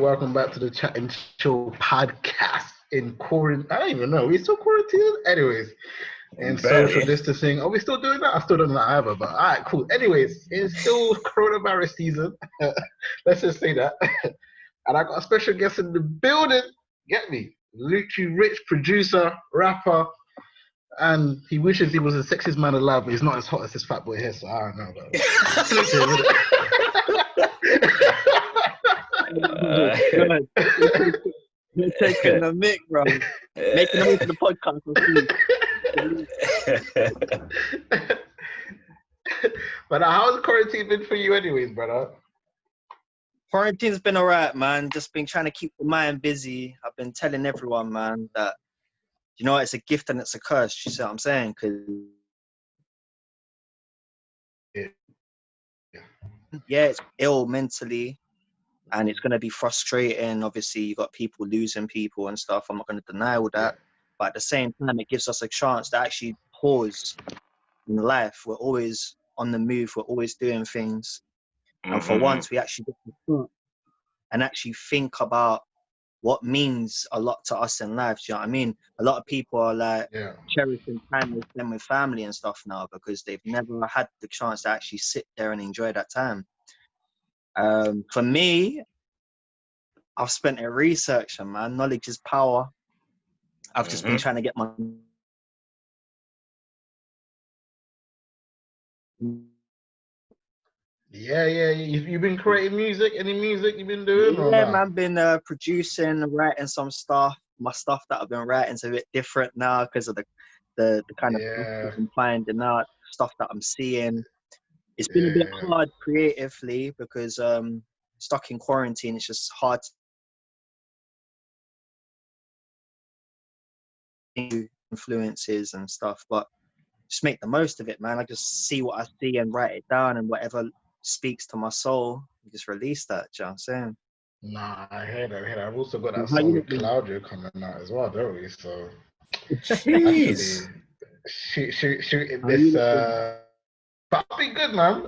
welcome back to the Chat and Chill podcast in quarantine. I don't even know. We're still quarantined? Anyways, in social distancing. Are we still doing that? I still don't know either, but all right, cool. Anyways, it's still coronavirus season. Let's just say that. And I got a special guest in the building. Get me? Lucci, rich producer, rapper, and he wishes he was the sexiest man alive, but he's not as hot as this fat boy here, so I don't know about Good. You're taking the mic, bro. Making them into the podcast. But how's quarantine been for you anyways, brother? Quarantine's been alright, man. Just been trying to keep the mind busy. I've been telling everyone, man, that, you know, it's a gift and it's a curse. You see what I'm saying? Yeah, it's ill mentally. And it's going to be frustrating. Obviously, you got people losing people and stuff. I'm not going to deny all that. But at the same time, it gives us a chance to actually pause in life. We're always on the move. We're always doing things. And for once, we actually get to stop and actually think about what means a lot to us in life. Do you know what I mean? A lot of people are like cherishing time with them with family and stuff now because they've never had the chance to actually sit there and enjoy that time. For me, I've spent it researching, man. Knowledge is power. I've just been trying to get my... You've been creating music? Any music you've been doing? Yeah, man, I've been producing, writing some stuff. My stuff that I've been writing is a bit different now because of the kind of stuff that I'm finding out, stuff that I'm seeing. It's been a bit hard creatively because stuck in quarantine, it's just hard to influences and stuff, but just make the most of it, man. I just see what I see and write it down, and whatever speaks to my soul, just release that. Do you know what I'm saying? Nah, I hear that. I've also got that song with Claudio coming out as well, don't we? So, jeez, shooting this. But I've been good, man.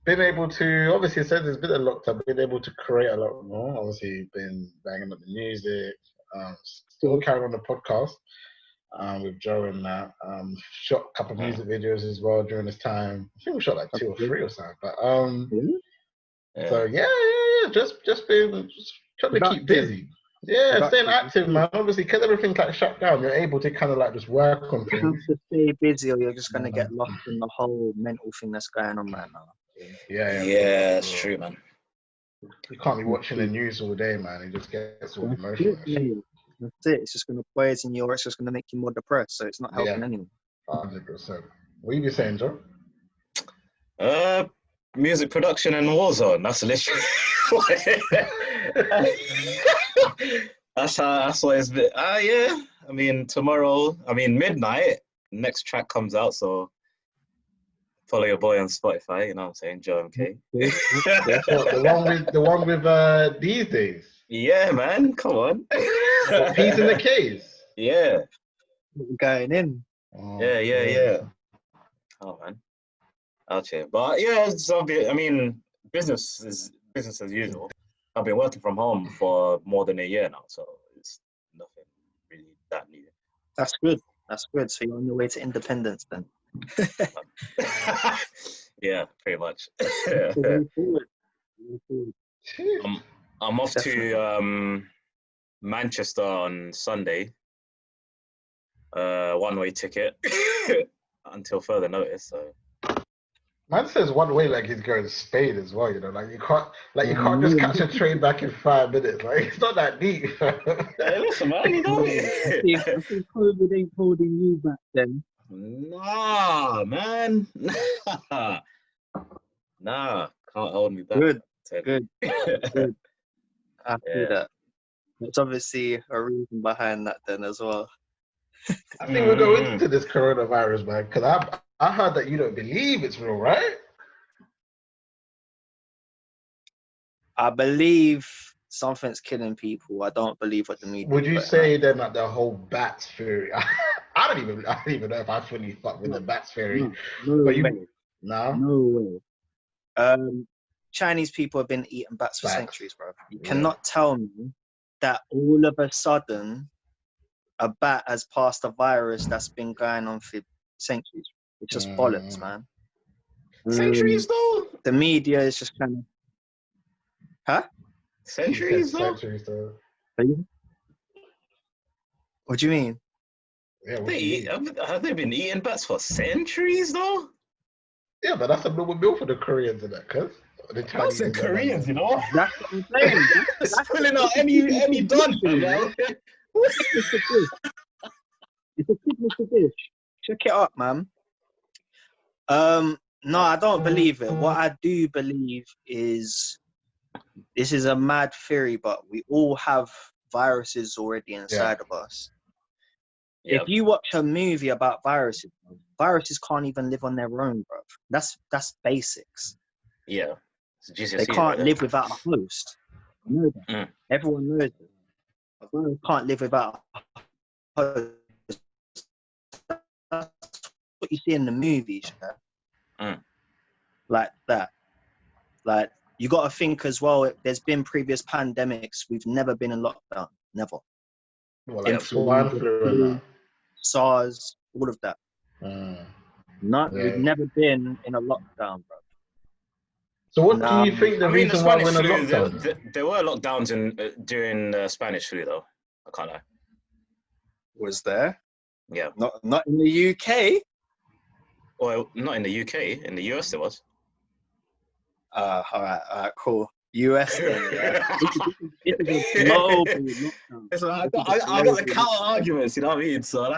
Been able to, obviously, it says it's been a locked up, been able to create a lot more. Obviously, been banging up the music, still carrying on the podcast with Joe and that. Shot a couple of music videos as well during this time. I think we shot like 2 or 3 or something. But so just been trying to keep busy. Yeah, staying active, man. Obviously, because everything's like shut down, you're able to kind of like just work on things. You have to stay busy, or you're just gonna get lost in the whole mental thing that's going on right now. Yeah, that's true, man. You can't be watching the news all day, man. It just gets all emotional. That's it. It's just gonna poison you, or it's just gonna make you more depressed. So it's not helping anyone. 100%. What are you saying, Joe? Music production and Warzone. That's literally. That's what it's been. Yeah. I mean, tomorrow. I mean, midnight. Next track comes out, so follow your boy on Spotify. You know what I'm saying, Joe MK. the one with These Days. Yeah, man. Come on. Peas in the K's. Yeah. Going in. Yeah. Oh man. Out here, but yeah, it's obvious. I mean, business is business as usual. I've been working from home for more than a year now, so it's nothing really that new. That's good. That's good. So you're on your way to independence then. Yeah, pretty much. I'm off to Manchester on Sunday. One-way ticket until further notice. So. Man says one way like he's going to Spain as well, you know, like you can't just catch a train back in 5 minutes. Like it's not that deep. Hey, listen, man, you know. I think COVID ain't holding you back then. Nah, man. Nah, can't hold me back. Good. I see that. There's obviously a reason behind that then as well. I think we'll go into this coronavirus, man, because I heard that you don't believe it's real, right? I believe something's killing people. I don't believe what the media. Would you say then that the whole bats theory? I don't even know if I fully fuck with the bats theory. No way. No way. Chinese people have been eating bats for Bats. centuries, bro. You Yeah. cannot tell me that all of a sudden a bat has passed a virus that's been going on for centuries. It's just bollocks, man. Centuries though? The media is just kind of, huh? Centuries though? Centuries though. What do you mean? Yeah, what do you mean? Have they been eating bats for centuries though? Yeah, but that's a normal meal for the Koreans and that, cuz. The I Chinese said and them, Koreans, you know. That's what I'm saying. It's pulling out any done, man. It's a signature dish. Check it up, man. No, I don't believe it. What I do believe is, this is a mad theory, but we all have viruses already inside of us. Yeah. If you watch a movie about viruses, viruses can't even live on their own, bro. That's basics. Yeah. They can't live without a host. I know that. Mm. Everyone knows it. A virus can't live without a host. That's what you see in the movies, like that. Like, you got to think as well, there's been previous pandemics. We've never been in lockdown. Never. Well, like swine flu and that. SARS, all of that. We've never been in a lockdown, bro. So what do you think the reason why we're in a lockdown? There were lockdowns during Spanish flu, though. I can't lie. Was there? Yeah. Not in the UK. Well, not in the UK. In the US, there was. All right, cool. US then, yeah. It's a global lockdown. So I got the counter arguments, you know what I mean? So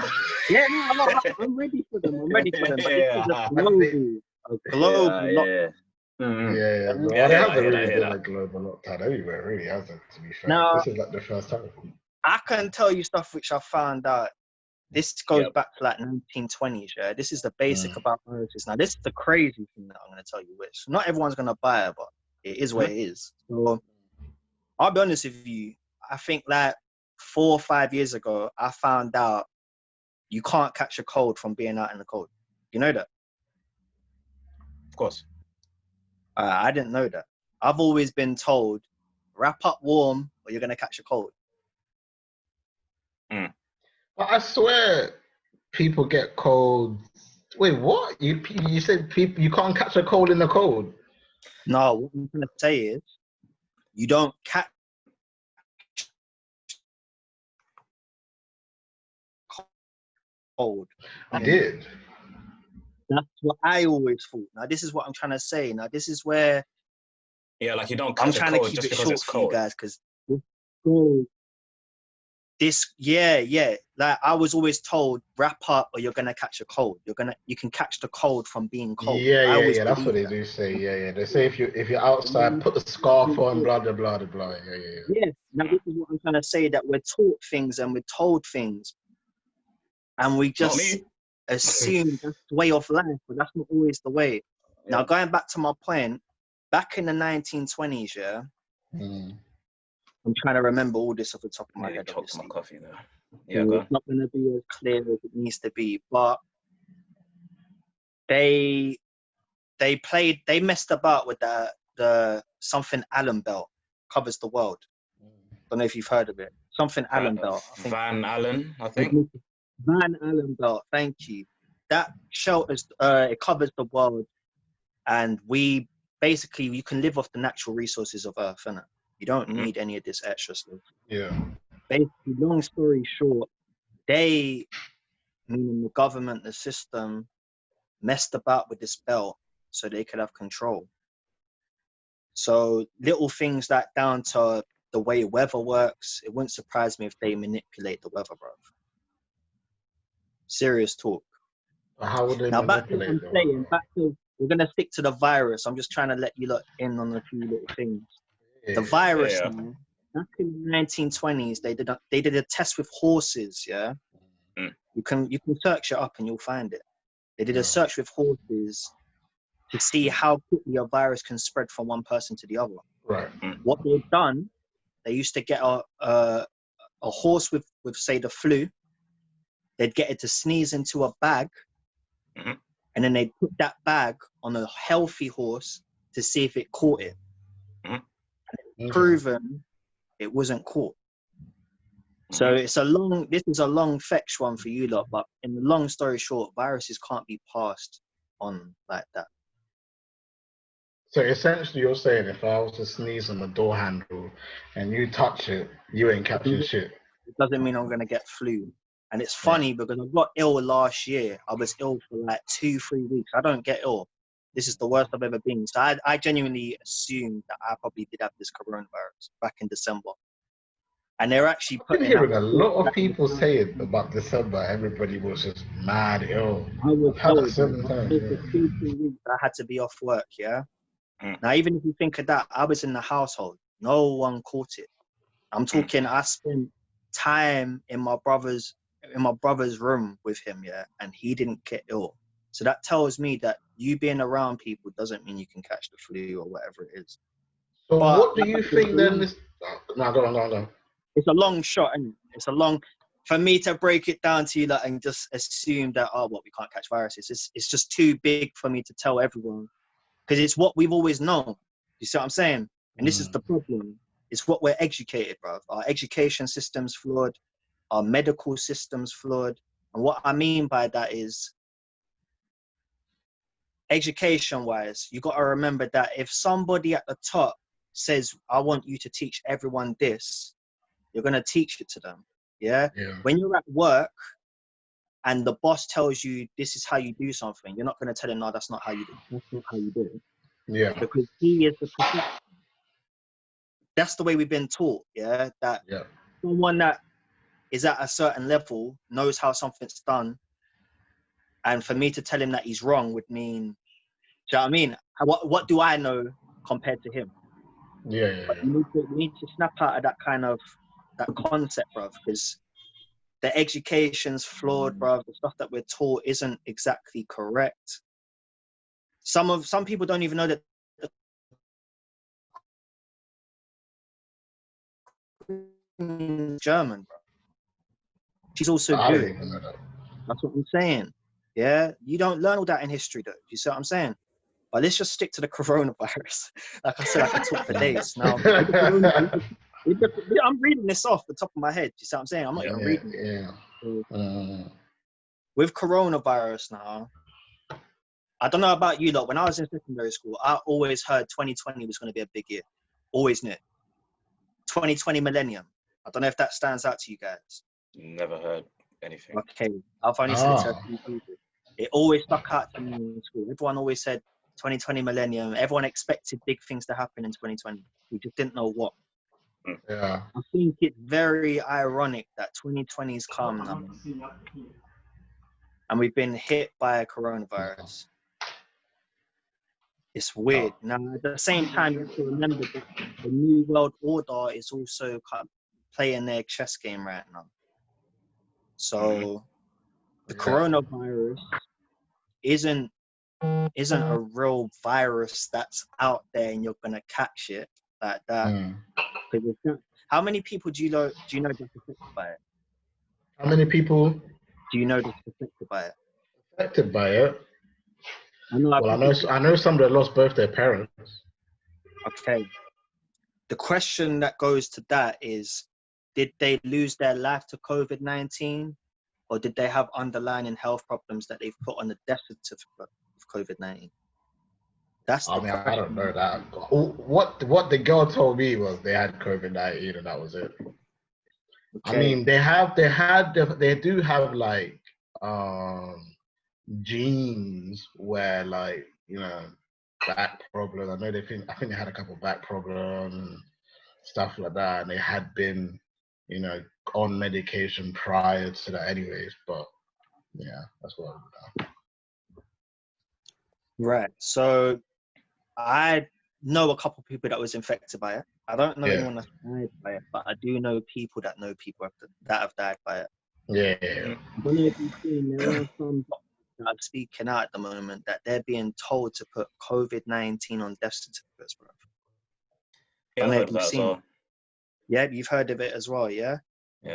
yeah, no, I'm ready for them. Yeah. A global lockdown. Mm-hmm. There hasn't really been a global lockdown everywhere, really, hasn't, to be fair. Now, this is like the first time. I can tell you stuff which I found out. This goes back to like 1920s, yeah? This is the basic about viruses. Now, this is the crazy thing that I'm going to tell you, which not everyone's going to buy it, but it is what it is. So, I'll be honest with you. I think like 4 or 5 years ago, I found out you can't catch a cold from being out in the cold. You know that? Of course. I didn't know that. I've always been told, wrap up warm or you're going to catch a cold. But I swear people get colds. Wait, what? You said people you can't catch a cold in the cold? No, what I'm trying to say is you don't catch cold. I did. That's what I always thought. Now, this is what I'm trying to say. Now, this is where... Yeah, like you don't catch I'm trying to keep it short for you guys because like I was always told, wrap up or you're gonna catch a cold. You can catch the cold from being cold. Yeah. That's what they do say. Yeah. They say if you're outside, put the scarf on, blah blah blah blah. Yeah. Now this is what I'm trying to say, that we're taught things and we're told things, and we just assume that's the way of life, but that's not always the way. Now going back to my point, back in the 1920s, I'm trying to remember all this off the top of my head. My coffee there. Yeah, so it's not going to be as clear as it needs to be, but they messed about with the something Allen belt, covers the world. Don't know if you've heard of it. Something Allen belt. Van Allen, I think. Van Allen belt. Thank you. That shelters. It covers the world, and you can live off the natural resources of Earth, innit? You don't need any of this extra stuff. Yeah. Basically, long story short, they, meaning the government, the system, messed about with this belt so they could have control. So little things like down to the way weather works, it wouldn't surprise me if they manipulate the weather, bro. Serious talk. How would they manipulate the weather? We're going to stick to the virus. I'm just trying to let you look in on a few little things. The virus, man, back in the 1920s, they did a test with horses, yeah? You can search it up and you'll find it. They did a search with horses to see how quickly a virus can spread from one person to the other. Right. What they've done, they used to get a horse with say the flu. They'd get it to sneeze into a bag, and then they'd put that bag on a healthy horse to see if it caught it. Mhm. Proven it wasn't caught. So this is a long fetch one for you lot, but in the long story short, viruses can't be passed on like that. So essentially, you're saying if I was to sneeze on the door handle and you touch it, you ain't catching shit. It doesn't mean I'm gonna get flu. And it's funny because I got ill last year. I was ill for like 2-3 weeks. I don't get ill. This is the worst I've ever been. So I genuinely assumed that I probably did have this coronavirus back in December. And they're actually I've been putting hearing a lot of people say it about December. Everybody was just mad ill. I was I've had ill, that several times. for 2-3 weeks. I had to be off work, yeah? Now, even if you think of that, I was in the household. No one caught it. I'm talking, I spent time in my brother's room with him, yeah? And he didn't get ill. So that tells me that you being around people doesn't mean you can catch the flu or whatever it is. So But what do you think then? No, go on. It's a long shot, and it's a long for me to break it down to you that and just assume that we can't catch viruses. It's just too big for me to tell everyone because it's what we've always known. You see what I'm saying? And this is the problem. It's what we're educated, bro. Our education system's flawed. Our medical system's flawed. And what I mean by that is education-wise, you got to remember that if somebody at the top says, I want you to teach everyone this, you're going to teach it to them. Yeah? When you're at work and the boss tells you this is how you do something, you're not going to tell him, no, that's not how you do it. That's not how you do it. Yeah. Because he is the professional. That's the way we've been taught, yeah? That someone that is at a certain level knows how something's done. And for me to tell him that he's wrong would mean, do you know what I mean? What do I know compared to him? But we need to snap out of that concept, bruv, because the education's flawed, bruv. The stuff that we're taught isn't exactly correct. Some people don't even know that German, bro. She's also good. That's what I'm saying. Yeah, you don't learn all that in history, though. You see what I'm saying? But let's just stick to the coronavirus. Like I said, I could talk for days. Now, I'm reading this off the top of my head. You see what I'm saying? I'm not even reading it. With coronavirus now, I don't know about you lot. When I was in secondary school, I always heard 2020 was going to be a big year. Always knew it. 2020 millennium. I don't know if that stands out to you guys. Never heard anything. Okay, I've only said it to a few people. It always stuck out to me in school. Everyone always said 2020 millennium. Everyone expected big things to happen in 2020. We just didn't know what. Yeah. I think it's very ironic that 2020's come now, and we've been hit by a coronavirus. It's weird. Now, at the same time, you have to remember that the New World Order is also playing their chess game right now. So the coronavirus isn't a real virus that's out there and you're gonna catch it like that. How many people do you know that's affected by it? How many people do you know that's affected by it? Affected by it? I know some that lost both their parents. Okay. The question that goes to that is, did they lose their life to COVID-19, or did they have underlying health problems that they've put on the death certificate of COVID-19? That's the question. I don't know that. What the girl told me was they had COVID-19 and that was it. Okay. I mean, they do have like genes where like, you know, back problems. I think they had a couple of back problems and stuff like that, and they had been, you know, on medication prior to that anyways, but yeah, that's what I know. Right. So I know a couple of people that was infected by it. I don't know anyone that's died by it, but I do know people that know people that have died by it. Yeah. I don't know if you've seen, there are some that are speaking out at the moment that they're being told to put COVID-19 on death certificates, bro. Yeah, I've heard of that as well. Yeah, you've heard of it as well, yeah?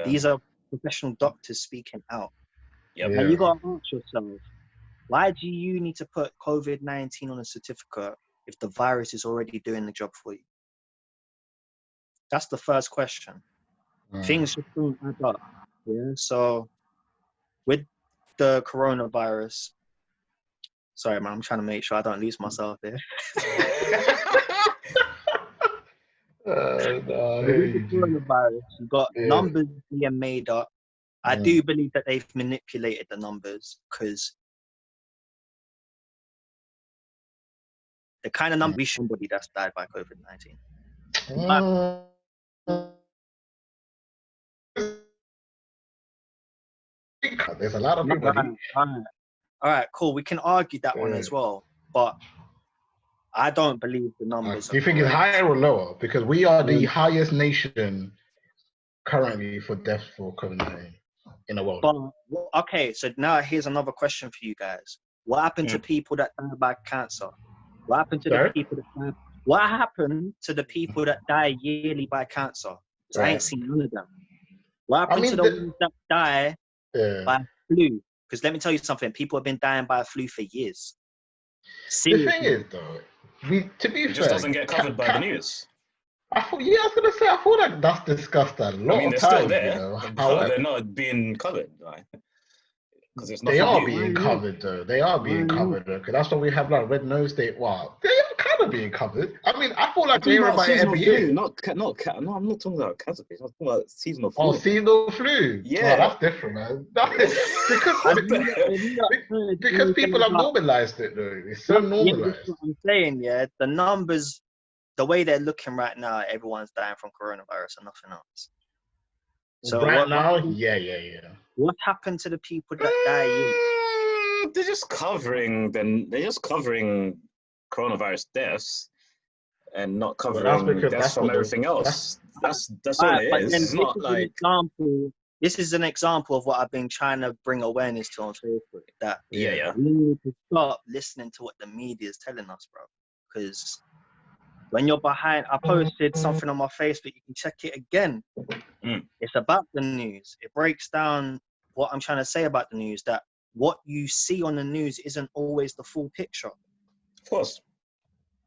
These are professional doctors speaking out. Yep. And you got to ask yourself, why do you need to put COVID-19 on a certificate if the virus is already doing the job for you? That's the first question. Things just don't add up. Yeah. So with the coronavirus, sorry, man, I'm trying to make sure I don't lose myself here. With the coronavirus, you've got numbers being made up. I do believe that they've manipulated the numbers because the kind of number we somebody that's died by COVID-19. There's a lot of people. All right, cool. We can argue that one as well, but I don't believe the numbers. Do you think it's higher or lower? Because we are the highest nation currently for deaths for COVID-19 in the world. But, okay, so now here's another question for you guys. What happened to people that die by cancer? What happened to the people that die? What happened to the people that die yearly by cancer? Because I ain't seen none of them. What happened to the ones that die by flu? Because let me tell you something, people have been dying by flu for years. Seriously. The thing is, though, to be fair, it just doesn't get covered by the news. I was gonna say, I feel like that's discussed a lot they're of times. Still there, you know, but they're not being covered, right? Because it's not. They are being covered, though. They are being covered, though. Because that's why we have like red nose day. Wow, they are kind of being covered. I mean, I feel like we hear about it every year. No, I'm not talking about cancer. I'm talking about seasonal flu. Oh, seasonal flu. Yeah, no, that's different, man. Because people have normalized it, though. It's so normalized. Yeah, that's what I'm saying. Yeah, the numbers, the way they're looking right now, everyone's dying from coronavirus and nothing else. So right now, yeah. What happened to the people that die? They're just covering coronavirus deaths and not covering deaths from everything else. That's all it is. It's not like this is an example of what I've been trying to bring awareness to on Facebook. That we need to stop listening to what the media is telling us, bro. Because when you're behind, I posted something on my Facebook. You can check it again. It's about the news. It breaks down what I'm trying to say about the news, that what you see on the news isn't always the full picture. Of course.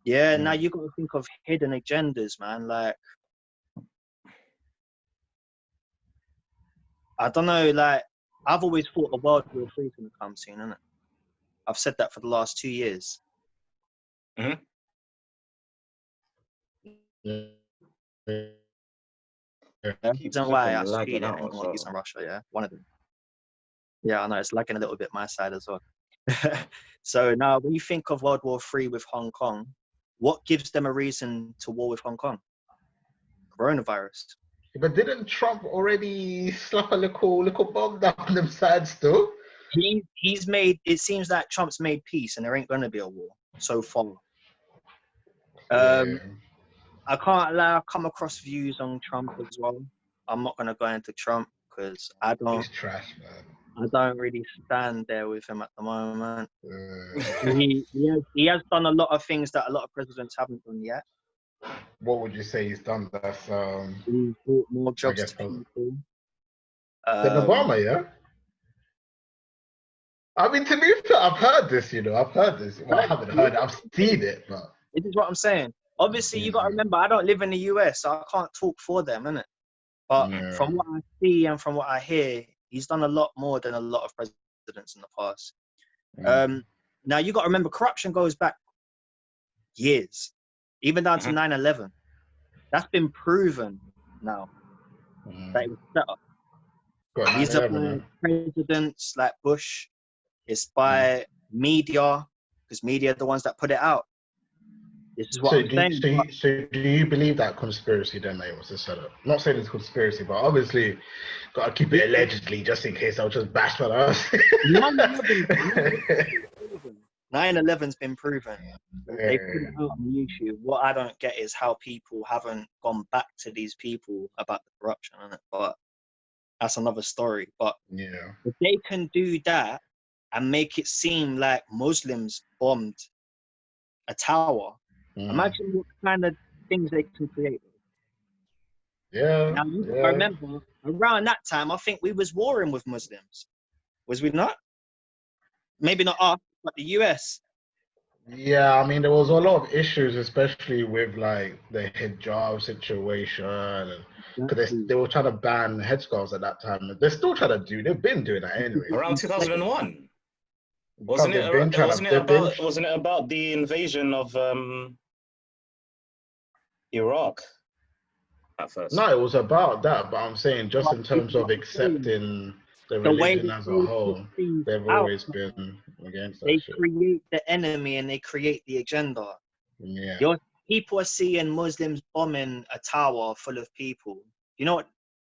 Yeah, now you got to think of hidden agendas, man. Like, I don't know, like, I've always thought a World War III is going to come soon, isn't it? I've said that for the last 2 years. Reason why I Sweden and not using Russia, yeah? One of them. Yeah, I know, it's lagging a little bit my side as well. So now, when you think of World War III with Hong Kong, what gives them a reason to war with Hong Kong? Coronavirus. But didn't Trump already slap a little bomb down them sides still? He's made, it seems like Trump's made peace and there ain't going to be a war so far. I can't lie, I've come across views on Trump as well. I'm not going to go into Trump because he's trash, man. I don't really stand there with him at the moment. He has done a lot of things that a lot of presidents haven't done yet. What would you say he's done? That's he's brought more jobs to people. Than Obama, yeah. I mean, to be fair, I've heard this. Well, I haven't heard it. I've seen it, but this is what I'm saying. Obviously, you got to remember, I don't live in the US, so I can't talk for them, innit? But from what I see and from what I hear, he's done a lot more than a lot of presidents in the past. Now, you got to remember, corruption goes back years, even down to 9/11. That's been proven now that it was set up. These are by presidents like Bush. It's by media, because media are the ones that put it out. This is what I'm saying. So do you believe that conspiracy then, mate, was a setup? Not saying it's conspiracy, but obviously got to keep it allegedly just in case I'll just bash my ass. 9/11's been proven. They put it out on YouTube. What I don't get is how people haven't gone back to these people about the corruption in it. But that's another story. But if they can do that and make it seem like Muslims bombed a tower, imagine what kind of things they can create. Now, I remember around that time, I think we was warring with Muslims. Was we not? Maybe not us, but the US. Yeah, I mean, there was a lot of issues, especially with like the hijab situation, because Exactly. they were trying to ban headscarves at that time. They're still trying to do. They've been doing that anyways. Around 2001. Because they've been trying to. They've been. Wasn't it about the invasion of Iraq at first? No, it was about that, but I'm saying just But in this terms is what of I'm saying. accepting the The way religion that as a they put whole, things they've out, always been against that they shit. create the enemy and they create the agenda. Yeah. Your people are seeing Muslims bombing a tower full of people. You know what?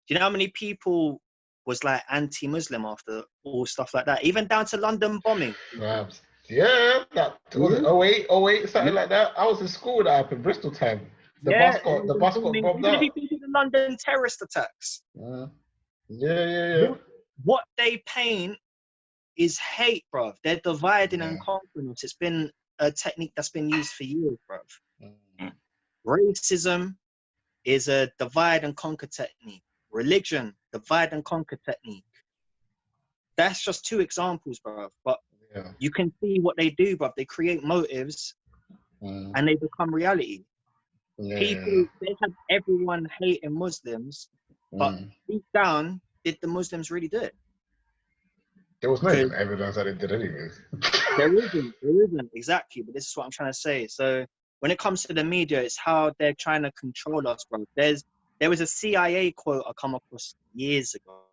Do you know how many people was like anti-Muslim after all stuff like that? Even down to London bombing. Perhaps. Yeah, that was it. Yeah, 08, something yeah, like that. I was in school that happened, Bristol time. The yeah. bus London got bombing. bombed Even if you out. think of the London terrorist attacks, Yeah. what they paint is hate, bruv. They're dividing and Yeah. conquering us. It's been a technique that's been used for years, bruv. Mm. Racism is a divide and conquer technique. Religion, divide and conquer technique. That's just two examples, bruv. But Yeah. you can see what they do, bruv. They create motives Mm. and they become reality. Yeah. People, they have everyone hating Muslims, but deep down, did the Muslims really do it? There was no Because even evidence that it did anyways. there isn't, exactly. But this is what I'm trying to say. So when it comes to the media, it's how they're trying to control us, bro. There was a CIA quote I come across years ago.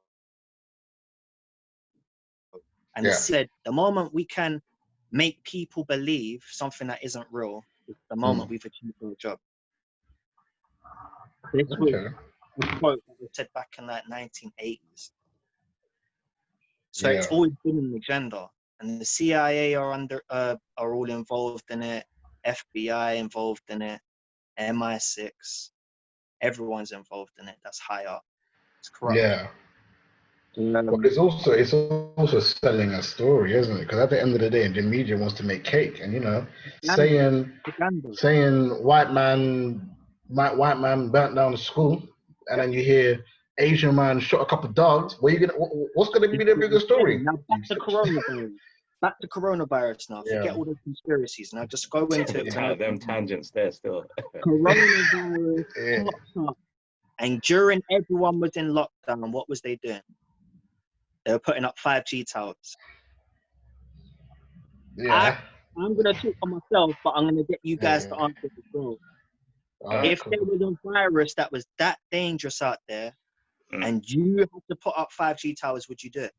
And it said, the moment we can make people believe something that isn't real, it's the moment we've achieved our job. This was a quote that was said back in like 1980s. So it's always been an agenda. And the CIA are all involved in it, FBI involved in it, MI6, everyone's involved in it. That's high up. It's corrupt. Yeah. But it's also selling a story, isn't it? Because at the end of the day, the media wants to make cake, and saying white man burnt down the school, and then you hear Asian man shot a couple of dogs. What's gonna be the bigger story? Now back to coronavirus. Back to coronavirus now. Forget all the conspiracies. Now just go into it. Them tangents there still. Coronavirus popped up, and during everyone was in lockdown, what was they doing? They were putting up 5G towers. Yeah. I'm gonna talk for myself, but I'm gonna get you guys to answer as well. If there was a virus that was that dangerous out there, and you had to put up 5G towers, would you do it?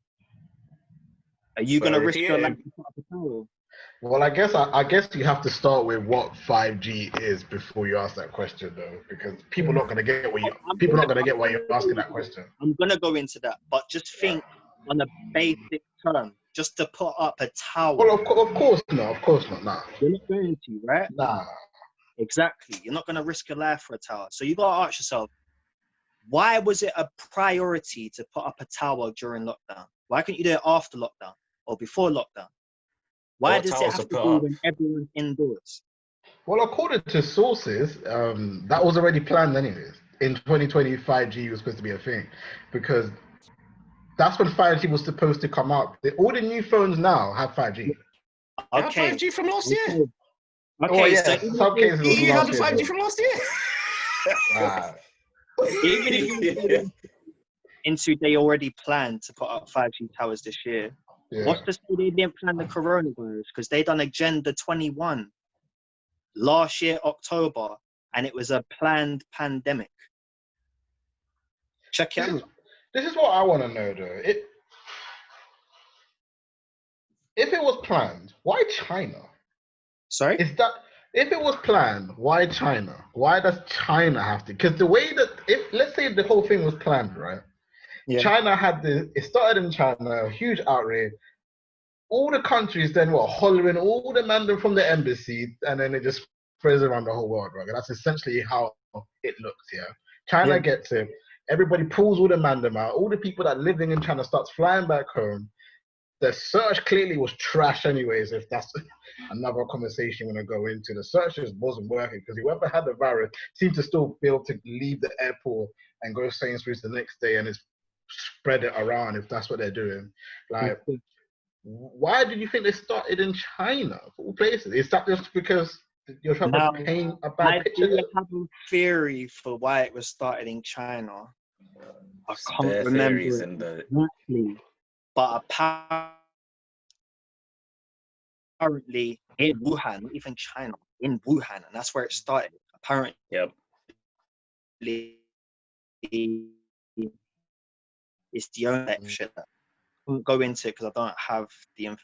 Are you gonna risk your life to put up a tower? Well, I guess you have to start with what 5G is before you ask that question, though, because people not gonna get why you're asking that question. I'm gonna go into that, but just think on a basic term, just to put up a tower. Well, of course not. Nah. You're not going to, right? Nah. Exactly. You're not gonna risk your life for a tower. So you gotta ask yourself, why was it a priority to put up a tower during lockdown? Why couldn't you do it after lockdown or before lockdown? Why does it have to be when everyone's indoors? Well, according to sources, that was already planned anyways. In 2020, 5G was supposed to be a thing because that's when 5G was supposed to come out. All the new phones now have 5G. Okay. 5G from last year? Okay, so some cases you had the 5G from last year? Even if you they already planned to put up 5G towers this year. What's to say they didn't plan the coronavirus? Because they done Agenda 21 last year, October, and it was a planned pandemic. Check it out. This is what I want to know, though. If it was planned, why China? Sorry? If it was planned, why China? Why does China have to? Because the way that, let's say the whole thing was planned, right? Yeah. China it started in China, a huge outrage. All the countries then were hollering all the men from the embassy, and then it just spreads around the whole world, right? That's essentially how it looks, yeah? China gets it. Everybody pulls all the mandem out. All the people that living in China starts flying back home. The search clearly was trash anyways, if that's another conversation we're going to go into. The search just wasn't working because whoever had the virus seemed to still be able to leave the airport and go to Sainsbury's the next day and it's spread it around if that's what they're doing. Like, why did you think they started in China, of all places? Is that just because you're trying Now, to paint a I bad picture do there? have a theory for why it was started in China. I can't Bare remember theories it in the. exactly, but apparently in Wuhan, not even China, in Wuhan, and that's where it started. Apparently, Yep. it's the only shit that I won't go into it because I don't have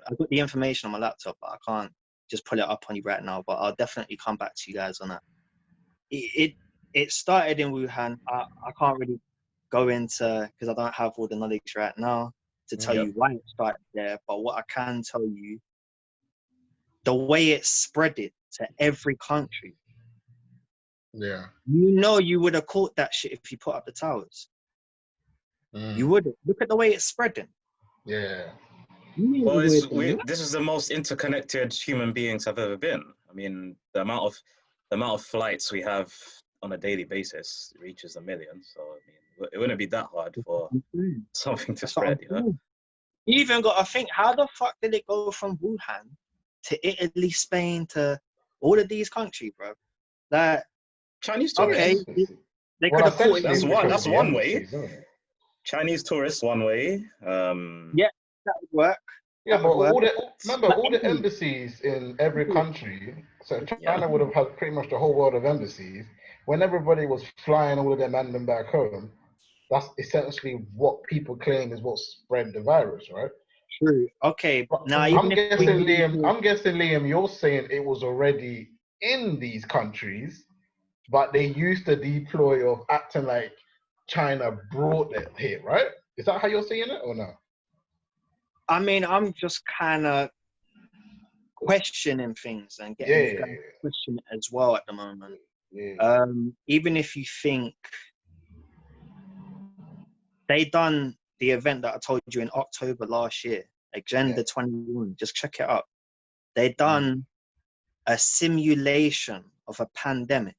I've got the information on my laptop, but I can't just pull it up on you right now. But I'll definitely come back to you guys on that. It started in Wuhan. I can't really go into because I don't have all the knowledge right now to tell Yep. you why it started there. But what I can tell you, the way it spread it to every country. Yeah. You would have caught that shit if you put up the towers. You would have. Look at the way it's spreading. Yeah. Well, this is the most interconnected human beings have ever been. I mean, the amount of flights we have on a daily basis reaches 1 million. So I mean, it wouldn't be that hard for something to spread, you know. You even got to think, how the fuck did it go from Wuhan to Italy, Spain, to all of these countries, bro? That Chinese tourists. okay, they could have caught it. That's one way. Chinese tourists, one way. Yeah, that would work. Yeah, That but would work. all the embassies in every country. So China would have had pretty much the whole world of embassies. When everybody was flying all of them and them back home, that's essentially what people claim is what spread the virus, right? True. Okay. But Now, I'm guessing, Liam, you're saying it was already in these countries, but they used the deploy of acting like China brought it here, right? Is that how you're seeing it, or no? I mean, I'm just kind of questioning things and getting you guys to question it as well at the moment. Yeah. Even if you think they done the event that I told you in October last year, Agenda 21, just check it up. They done a simulation of a pandemic.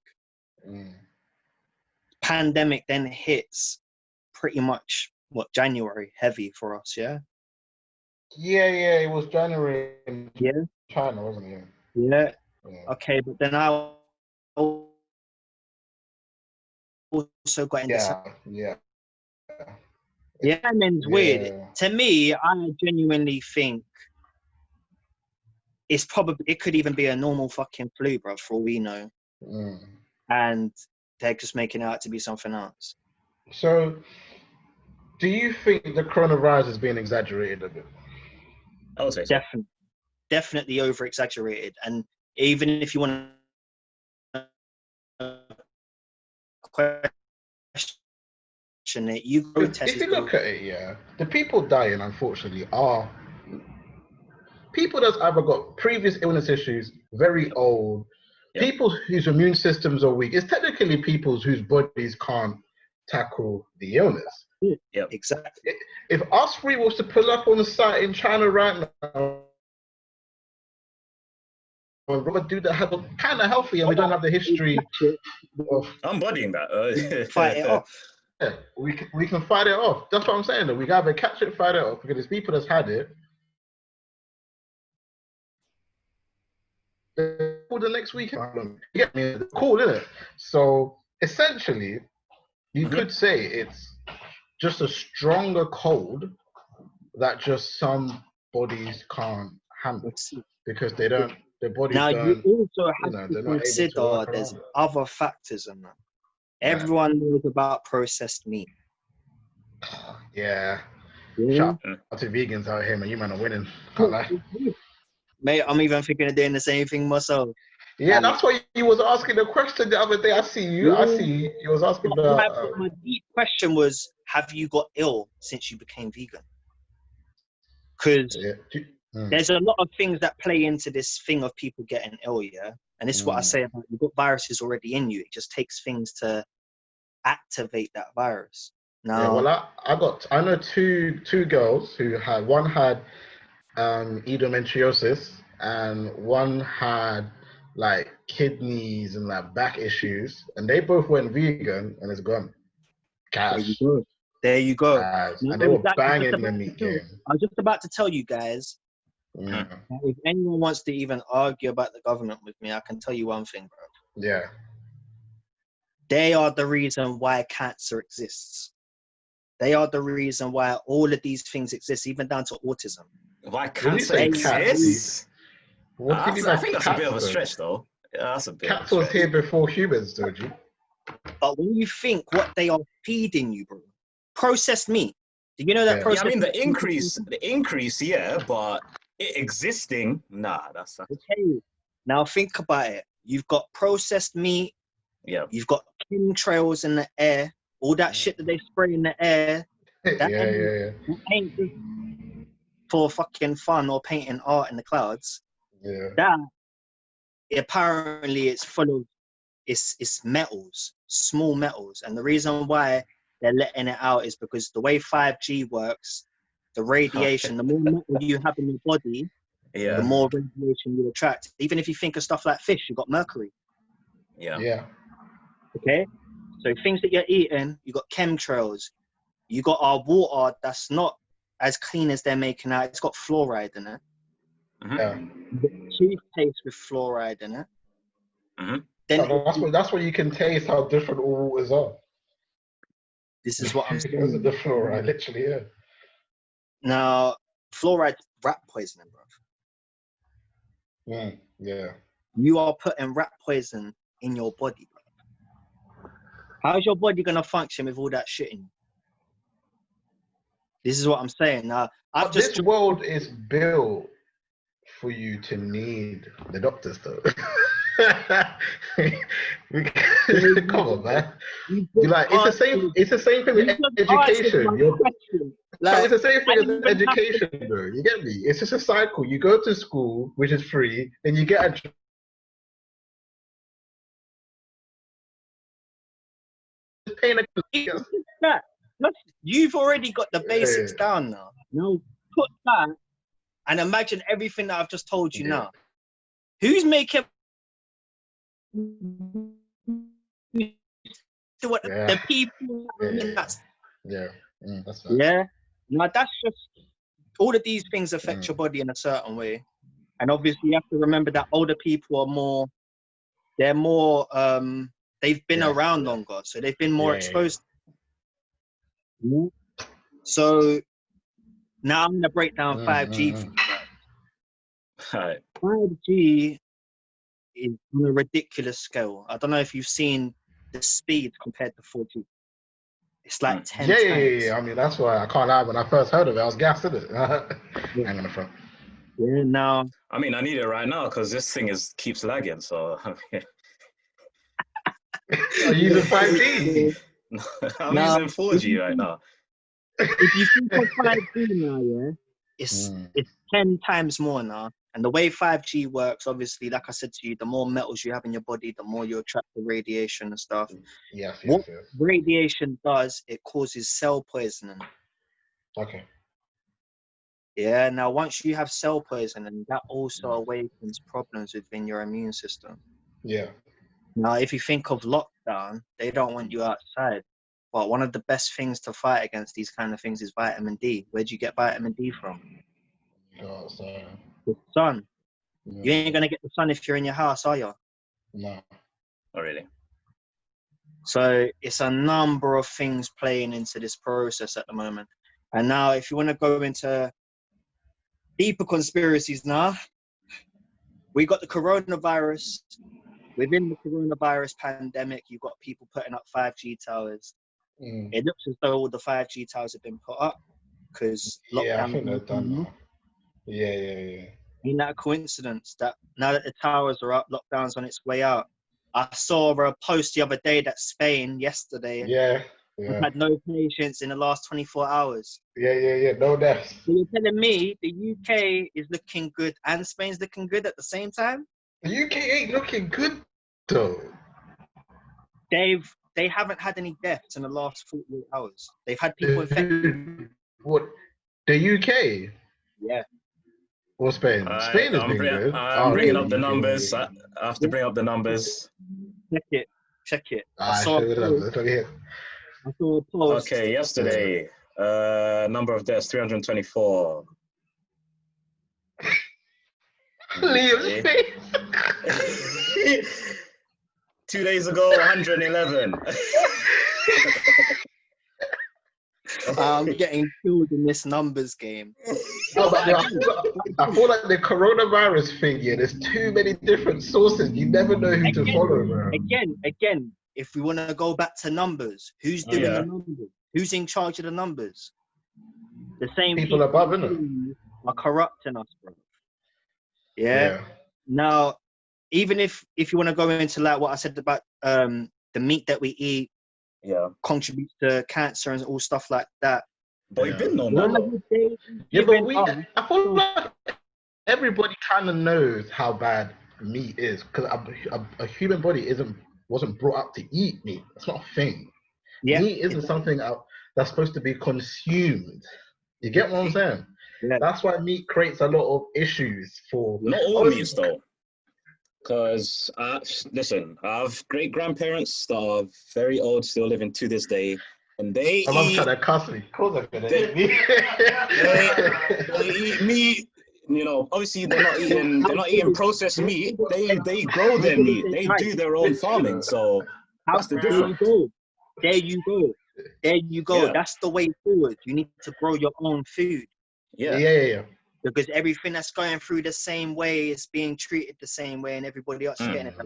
Pandemic then hits pretty much January heavy for us, yeah? Yeah, it was January in China, wasn't it? Yeah. Okay, but then I also got in December. Yeah, I mean, it's weird. To me, I genuinely think it could even be a normal fucking flu, bro, for all we know. And they're just making it out to be something else. So, do you think the coronavirus is being exaggerated a bit? I would say so. Definitely over exaggerated. And even if you want to question it, if you look at it, the people dying, unfortunately, are people that's either got previous illness issues, very old, people whose immune systems are weak. It's technically people whose bodies can't tackle the illness. Yeah, exactly. If us three was to pull up on the site in China right now, Robert do that have kind of healthy, and we don't have the history of. I'm bodying that. Fight it off. Yeah, we can fight it off. That's what I'm saying. Though. We can either catch it, fight it off, because there's people that's had it. For the next weekend, you get me? Cool, isn't it? So essentially, you could say it's just a stronger cold that just some bodies can't handle because they don't. Their bodies now, don't. You also have to consider there's other factors in that. Everyone knows about processed meat. Yeah. Shout out to vegans out here, man. You man are winning. Can't lie. Mate, I'm even thinking of doing the same thing myself. Yeah, that's why you was asking the question the other day. I see you. You was asking about. My deep question was, have you got ill since you became vegan? Because there's a lot of things that play into this thing of people getting ill, yeah? And this is what I say about you've got viruses already in you. It just takes things to activate that virus. Now, I know two girls who had, one had endometriosis and one had like kidneys and like back issues, and they both went vegan and it's gone. Cash. There you go. And they were banging the meat game. I was just about to tell you guys, Yeah. If anyone wants to even argue about the government with me, I can tell you one thing, bro. Yeah. They are the reason why cancer exists. They are the reason why all of these things exist, even down to autism. Why When you cancer say cats, exists? what do you mean by I think that's a bit of a cats, though? stretch, though. Yeah, that's a bit of a Cats was stretch. here before humans, don't you? But when you think what they are feeding you, bro, processed meat. Do you know that Yeah. processed Yeah, I mean meat? the increase, yeah, but it existing, nah, that's Okay. Now think about it. You've got processed meat. yeah. You've got chemtrails in the air. All that shit that they spray in the air. That Yeah. ain't just for fucking fun or painting art in the clouds. Yeah. That apparently it's full of it's metals, small metals, and the reason why they're letting it out is because the way 5G works, the radiation, the more metal you have in your body, Yeah. the more radiation you attract. Even if you think of stuff like fish, you've got mercury. Yeah. Yeah. Okay, so things that you're eating, you got chemtrails. You got our water that's not as clean as they're making out. It's got fluoride in it. Yeah. The toothpaste with fluoride in it. Then That's where you can taste how different all waters are. this is what I'm saying. Because of the fluoride, literally, yeah. Now, fluoride rat poisoning, bro. Yeah. You are putting rat poison in your body, bro. How's your body gonna function with all that shit in you? This is what I'm saying. Now, This world is built for you to need the doctors, though. Come on, man. It's the same thing with education. It's the same thing as education, though. You get me? It's just a cycle. You go to school, which is free, then you get a You've already got the basics down now. No, put that and imagine everything that I've just told you now. Who's making the people? That's that's Now that's just all of these things affect your body in a certain way, and obviously you have to remember that older people are more. They're more. They've been around longer, so they've been more exposed. So now I'm gonna break down 5G for you guys. 5G is on a ridiculous scale. I don't know if you've seen the speed compared to 4G. It's like 10 times. Yeah. I mean, that's why I can't lie. When I first heard of it, I was gassed, isn't it? Hang on the front. Yeah, now. I mean, I need it right now because this thing keeps lagging. So. Are you using 5G? I'm using 4G right now. If you think of 5G now, it's 10 times more now. And the way 5G works, obviously, like I said to you, the more metals you have in your body, the more you attract the radiation and stuff. What radiation does, it causes cell poisoning. Okay. Yeah, now once you have cell poisoning, that also awakens problems within your immune system. Yeah. Now, if you think of lockdown, they don't want you outside. But one of the best things to fight against these kind of things is vitamin D. Where do you get vitamin D from? The sun. Yeah. You ain't going to get the sun if you're in your house, are you? No. Not really. So it's a number of things playing into this process at the moment. And now if you want to go into deeper conspiracies now, we got the coronavirus. Within the coronavirus pandemic, you've got people putting up 5G towers. It looks as though all the 5G towers have been put up because I think they're done now. Yeah. Ain't that a coincidence that now that the towers are up, lockdown's on its way out? I saw a post the other day that Spain yesterday had no patients in the last 24 hours. Yeah. No deaths. So you're telling me the UK is looking good and Spain's looking good at the same time? The UK ain't looking good though. They haven't had any deaths in the last 48 hours. They've had people infected. What? The UK? Yeah. Or Spain? Spain has been good. I'm bringing up the numbers. I have to bring up the numbers. Check it. I saw a post. Okay, yesterday, number of deaths, 324. Liam's face. 2 days ago, 111. I'm getting killed in this numbers game. No, but I feel like the coronavirus thing, yeah, there's too many different sources. You never know who to follow, bro. Again, if we want to go back to numbers, who's doing Yeah. the numbers? Who's in charge of the numbers? The same People above, innit? are corrupting us, bro. Yeah. Now, even if you want to go into like what I said about the meat that we eat, contributes to cancer and all stuff like that. But we've been known that. But I feel like everybody kind of knows how bad meat is, because a human body wasn't brought up to eat meat. That's not a thing. Yeah, meat isn't something that's supposed to be consumed. You get what I'm saying? Yeah. That's why meat creates a lot of issues for. Not all meats though. Because, listen, I have great-grandparents that are very old, still living to this day, and they My mum's trying to cuss me. Of course I'm gonna eat meat. They eat meat. You know, obviously they're not eating processed meat. They grow their meat. They do their own farming. So that's the difference. There you go. Yeah. That's the way forward. You need to grow your own food. Yeah. Because everything that's going through the same way is being treated the same way, and everybody else is getting it.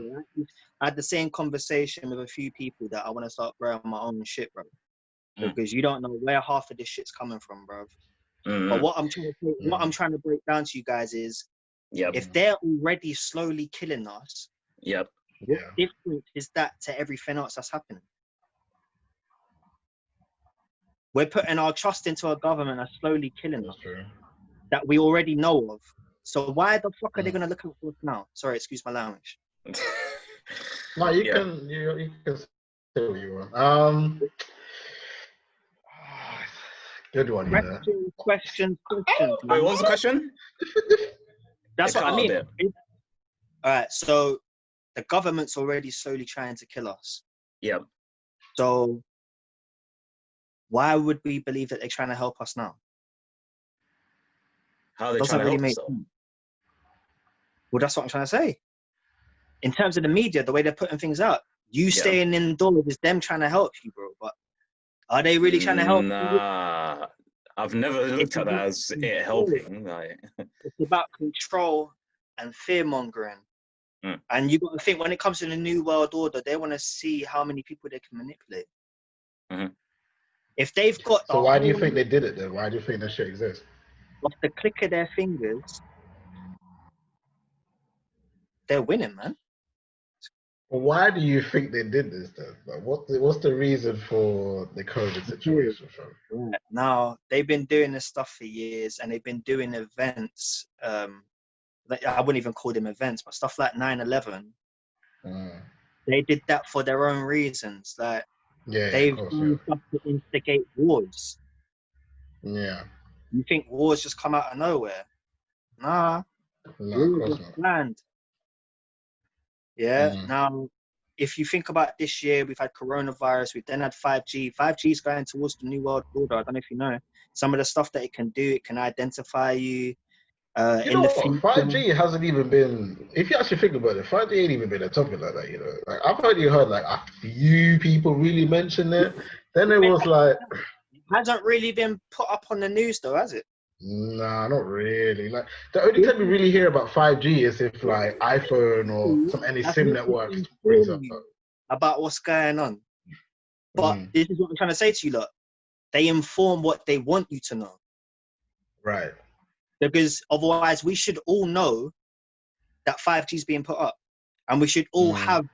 I had the same conversation with a few people that I want to start growing my own shit, bro. Because you don't know where half of this shit's coming from, bro. But what I'm trying to break down to you guys is, if they're already slowly killing us, what difference is that to everything else that's happening? We're putting our trust into a government that's slowly killing us. True. That we already know of. So why the fuck are they gonna look out for us now? Sorry, excuse my language. No, you can say what you want. Good one, Question. Wait, what was the question? That's what I mean. All right, so the government's already slowly trying to kill us. Yeah. So why would we believe that they're trying to help us now? How are they trying to help us? Well, that's what I'm trying to say. In terms of the media, the way they're putting things out, you staying indoors is them trying to help you, bro. But are they really trying to help you? Nah, I've never looked at that as it helping. Like, it's about control and fear mongering. And you got to think, when it comes to the New World Order, they want to see how many people they can manipulate. If they've got, so why do you think they did it then? Why do you think that shit exists? Off the click of their fingers, they're winning, man. Well, why do you think they did this then? Like, what's the reason for the COVID situation? Right. Now, they've been doing this stuff for years, and they've been doing events. I wouldn't even call them events, but stuff like 9/11. They did that for their own reasons. Like, they've done stuff to instigate wars. Yeah. You think wars just come out of nowhere? Nah. Wars are planned. Yeah. Now, if you think about this year, we've had coronavirus, we've then had 5G. 5G is going towards the New World Order. I don't know if you know. Some of the stuff that it can do, it can identify you. You know what? 5G hasn't even been, if you actually think about it, 5G ain't even been a topic like that, you know. Like, I've only heard like a few people really mention it. Then it was like... It hasn't really been put up on the news though, has it? Nah, not really. Like, the only time we really hear about 5G is if like iPhone or any SIM networks brings up about what's going on. But this is what I'm trying to say to you, look. They inform what they want you to know. Right. Because otherwise we should all know that 5G is being put up. And we should all have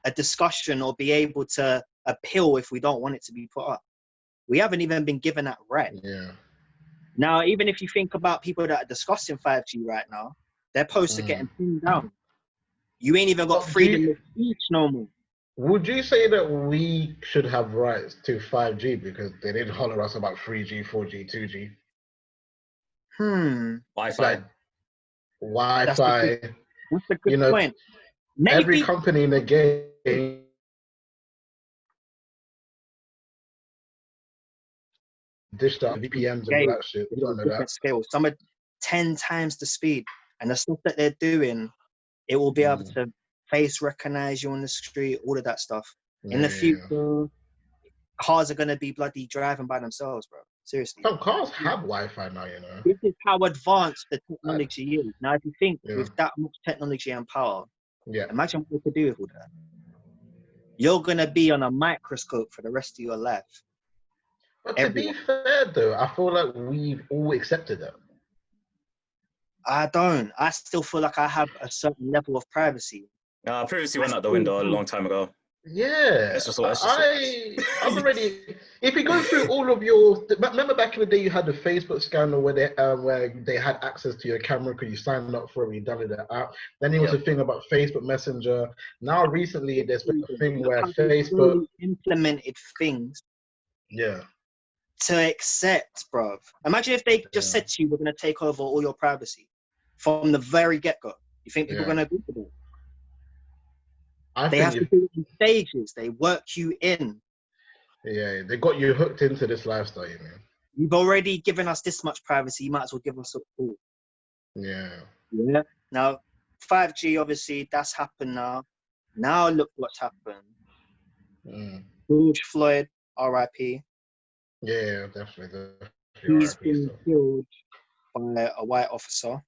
a discussion or be able to appeal if we don't want it to be put up. We haven't even been given that right. Yeah. Now, even if you think about people that are discussing 5G right now, their posts are getting pinned down. You ain't even got freedom of speech no more. Would you say that we should have rights to 5G because they didn't holler us about 3G, 4G, 2G? Wi-Fi. Like, Wi-Fi. That's a good point. Maybe every company in the game dished out VPNs and all that shit. You don't know that. Scale. Some are 10 times the speed. And the stuff that they're doing, it will be able to face recognize you on the street, all of that stuff. In the future, cars are going to be bloody driving by themselves, bro. Seriously. Some cars have Wi-Fi now, you know. This is how advanced the technology is. Now, if you think with that much technology and power, imagine what we could do with all that. You're going to be on a microscope for the rest of your life. But to be fair, though, I feel like we've all accepted that. I don't. I still feel like I have a certain level of privacy. Privacy went out the window a long time ago. Yeah, I'm already. If you go through all of your, remember back in the day, you had the Facebook scandal where they had access to your camera because you signed up for it, you downloaded the app. Then there was a thing about Facebook Messenger. Now recently, there's been a thing where Facebook implemented things. Yeah. To accept, bruv. Imagine if they just said to you, "We're going to take over all your privacy from the very get-go." You think people are going to agree to that? They have to do it in stages. They work you in. Yeah, they got you hooked into this lifestyle, you know. You've already given us this much privacy. You might as well give us all. Yeah. Yeah. Now, 5G, obviously, that's happened now. Now look what's happened. George Floyd, R.I.P. Yeah, definitely. He's been killed by a white officer.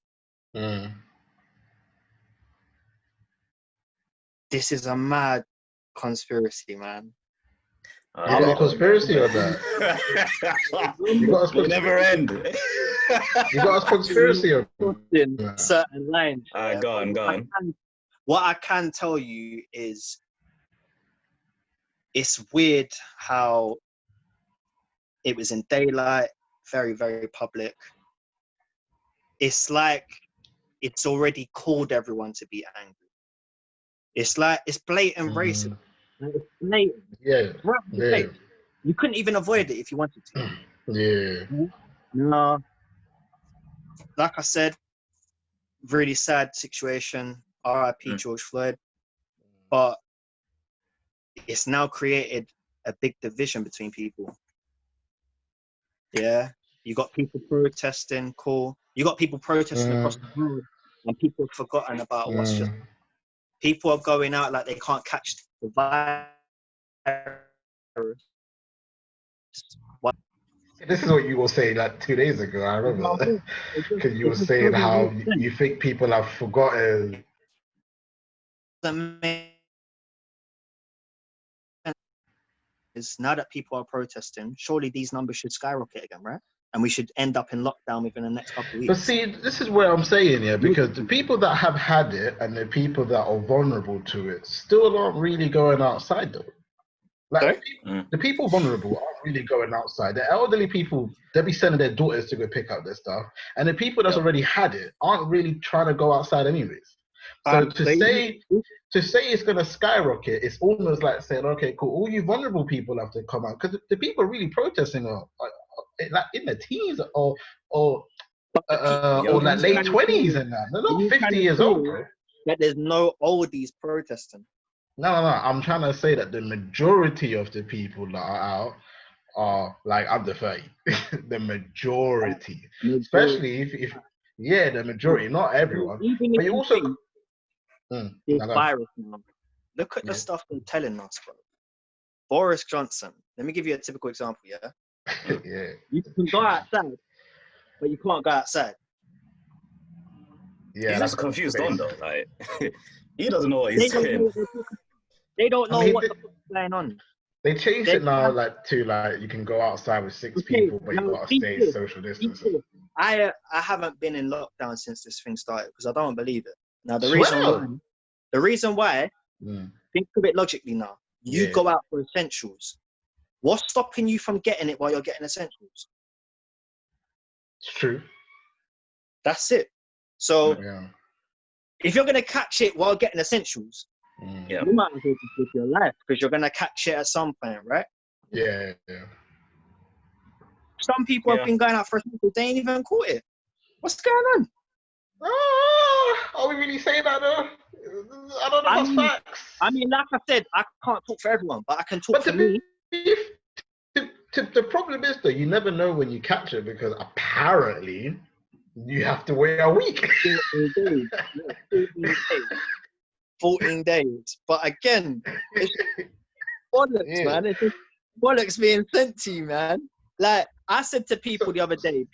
This is a mad conspiracy, man. You got a conspiracy on that? You got a conspiracy. Never end. You got a conspiracy on certain lines. Go on. What I can tell you is, it's weird how it was in daylight, very, very public. It's like it's already called everyone to be angry. It's like, it's blatant racism. It's blatant. Yeah. You couldn't even avoid it if you wanted to. Yeah. No. Like I said, really sad situation. R.I.P. George Floyd. But it's now created a big division between people. Yeah. You got people protesting, cool. You got people protesting across the world, and people have forgotten about what's just. People are going out like they can't catch the virus. This is what you were saying like 2 days ago. I remember because you were saying how you think people have forgotten. Is now that people are protesting, surely these numbers should skyrocket again, right? And we should end up in lockdown within the next couple of weeks. But see, this is where I'm saying, yeah, because the people that have had it and the people that are vulnerable to it still aren't really going outside, though. Like, the people vulnerable aren't really going outside. The elderly people, they'll be sending their daughters to go pick up their stuff. And the people that's already had it aren't really trying to go outside anyways. So to say it's going to skyrocket, it's almost like saying, okay, cool, all you vulnerable people have to come out. Because the people really protesting are like in the teens or like late 20s and that. They're not 50 years old, bro. That there's no oldies protesting. No. I'm trying to say that the majority of the people that are out are like under 30. The majority. Especially if the majority, not everyone. Even but you also this virus now. Look at the stuff they're telling us, bro. Boris Johnson. Let me give you a typical example, yeah? You can go outside, but you can't go outside. Yeah, that's a confused on though. Like, he doesn't know what he's saying. They don't know what the fuck's going on. They changed it now, like to like you can go outside with 6 people, but you gotta stay social distance. I haven't been in lockdown since this thing started because I don't believe it. Now the reason why, think of it logically now. You go out for essentials. What's stopping you from getting it while you're getting essentials? It's true. That's it. So if you're gonna catch it while getting essentials, you might as well just live your life because you're gonna catch it at some point, right? Yeah. Some people have been going out for essentials, they ain't even caught it. What's going on? Are we really saying that though? I don't know what's facts. I mean, like I said, I can't talk for everyone, but I can talk for me. The problem is though, you never know when you catch it because apparently You have to wait a week. 14 days. Yeah, 14 days. 14 days. But again, it's bollocks, man. It's just bollocks being sent to you, man. Like, I said to people the other day,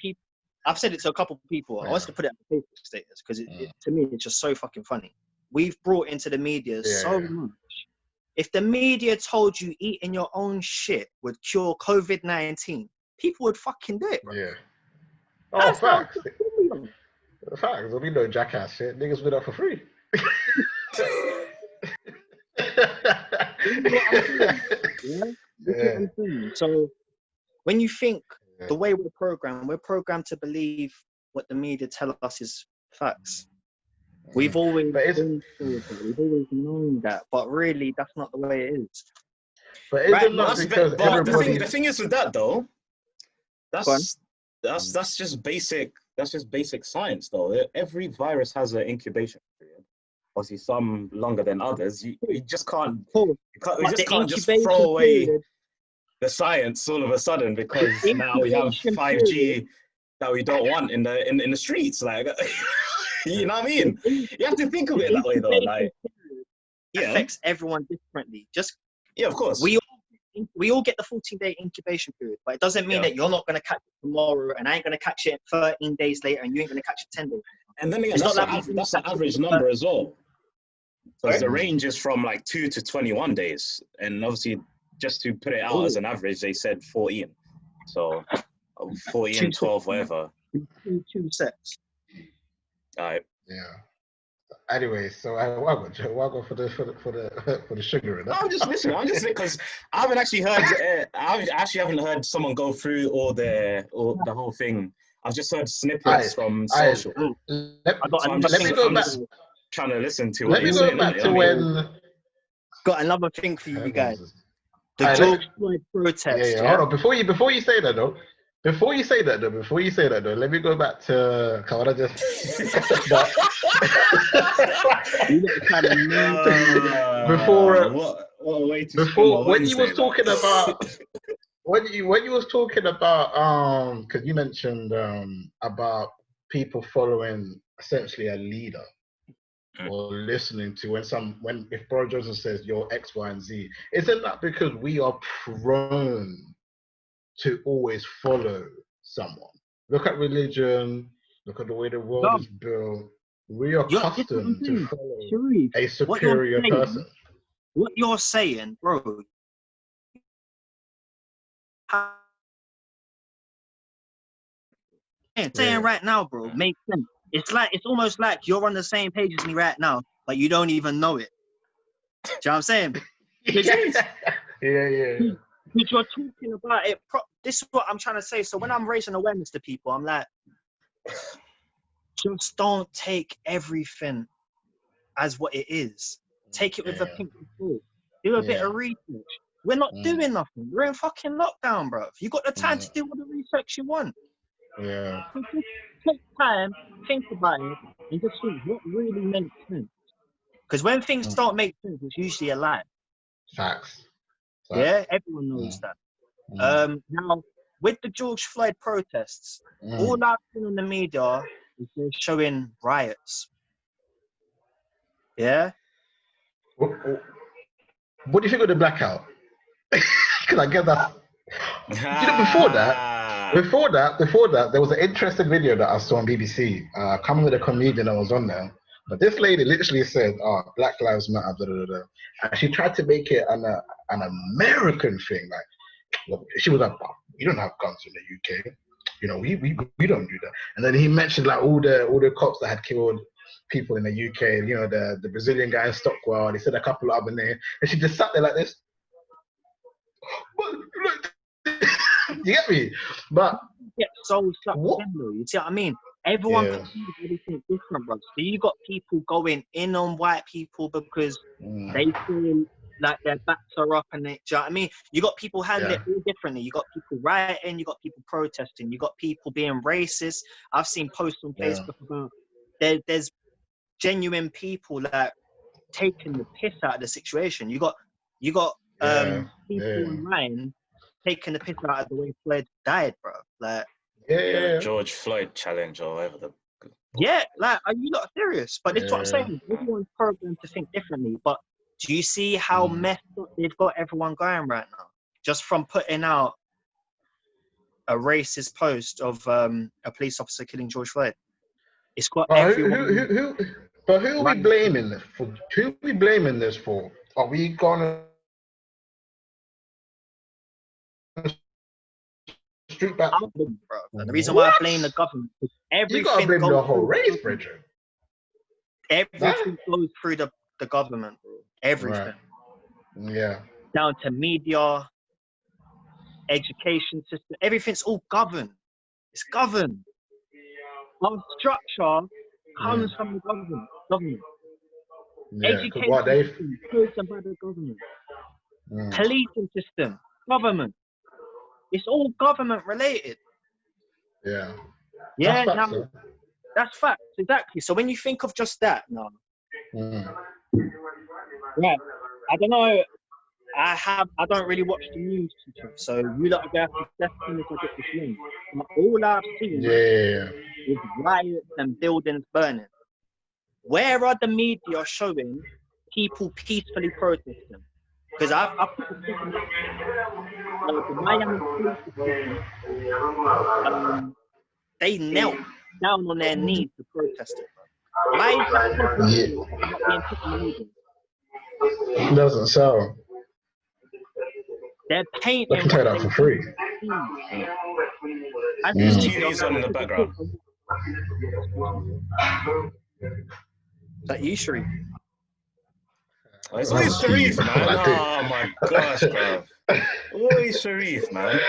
I've said it to a couple of people. I wanted to put it on the Facebook status because to me, it's just so fucking funny. We've brought into the media so much. If the media told you eating your own shit would cure COVID-19, people would fucking do it, bro. Yeah. Oh, facts. Facts. There'll be no jackass shit. Niggas do that for free. So when you think the way we're programmed to believe what the media tell us is facts. We've always known that, but really that's not the way it is. But isn't that because everybody... the thing is with that though, that's just basic science though. Every virus has an incubation period. Obviously some longer than others. You just can't just throw away the science all of a sudden because now we have 5G that we don't want in the streets, like you know what I mean? You have to think of it that way though. Like, affects everyone differently. Of course. We all get the 14-day incubation period, but it doesn't mean that you're not going to catch it tomorrow, and I ain't going to catch it 13 days later, and you ain't going to catch it 10 days. And then again, that's an average number as well. Because the range is from like 2 to 21 days, and obviously, just to put it out as an average, they said 14. So 14 and 12, whatever. 2 sets. All right. Yeah. Anyway, so I'll go for the sugar. I'm just listening because I haven't actually heard. I actually haven't heard someone go through the whole thing. I've just heard snippets from social. I'm just trying to listen to what you're saying. Let me go back to when. Got another thing for you guys. The George Floyd protest. Yeah. Hold on. Before you say that though. Before you say that though, let me go back to Kawada just before when you was talking about because you mentioned about people following essentially a leader or listening to when if Boris Johnson says you're X, Y, and Z, isn't that because we are prone to always follow someone? Look at religion, look at the way the world is built. We are accustomed to follow a superior person. What you're saying, bro, saying right now, bro, makes sense. It's almost like you're on the same page as me right now, but you don't even know it. Do you know what I'm saying? Yeah. Because you're talking about it. This is what I'm trying to say. So when I'm raising awareness to people, I'm like, just don't take everything as what it is. Take it with a pinch of salt. Do a bit of research. We're not doing nothing. We're in fucking lockdown, bro. You got the time to do all the research you want. Yeah. So just take time, think about it, and just think what really makes sense. Because when things don't make sense, it's usually a lie. Facts. Yeah, everyone knows that. Now, with the George Floyd protests, all I've seen on the media is they're showing riots. Yeah? What do you think of the blackout? Because I get that. You know, before that, there was an interesting video that I saw on BBC. Coming with a comedian that was on there. But this lady literally said, Black Lives Matter, blah, blah, blah. And she tried to make it an American thing. Like, she was like, we don't have guns in the UK. You know, we don't do that. And then he mentioned like all the cops that had killed people in the UK. You know, the Brazilian guy in Stockwell. He said a couple of other names. And she just sat there like this. You get me? But so stuck you see what I mean? Everyone can do everything different, bro. So you got people going in on white people because they feel like their backs are up, and do you know what I mean? You got people handling it all differently. You got people rioting, you got people protesting, you got people being racist. I've seen posts on Facebook about there's genuine people like taking the piss out of the situation. You got people online taking the piss out of the way Floyd died, bro. Like, Yeah. George Floyd challenge or whatever the. Yeah, like, are you not serious? But this is what I'm saying. Everyone's programmed to think differently. But do you see how messed up they've got everyone going right now? Just from putting out a racist post of a police officer killing George Floyd. It's got everyone. But who are we blaming this for? Who are we blaming this for? Are we gonna street back? And the reason why I blame the government is everything you gotta blame goes the whole through race, Bridget. Everything goes through the government, bro. Everything. Right. Yeah. Down to media, education system. Everything's all governed. It's governed. Our structure comes from the government. Yeah, education system, chosen by the government. Policing system, government. It's all government related. Yeah. Yeah, that's facts, exactly. So when you think of just that now, right, I don't know, I don't really watch the news, so you lot are going to have to step in if I get this link. All I've seen is riots and buildings burning. Where are the media showing people peacefully protesting? Because I've put a second the Miami police they knelt down on their knees to protest it. Why is that not being put in the media? It doesn't sound. They're painting. I can tell that for free. There's TVs on in the background. Is that you, Sharif? It's always Sharif, man. Oh my gosh, bro. Always Sharif, man.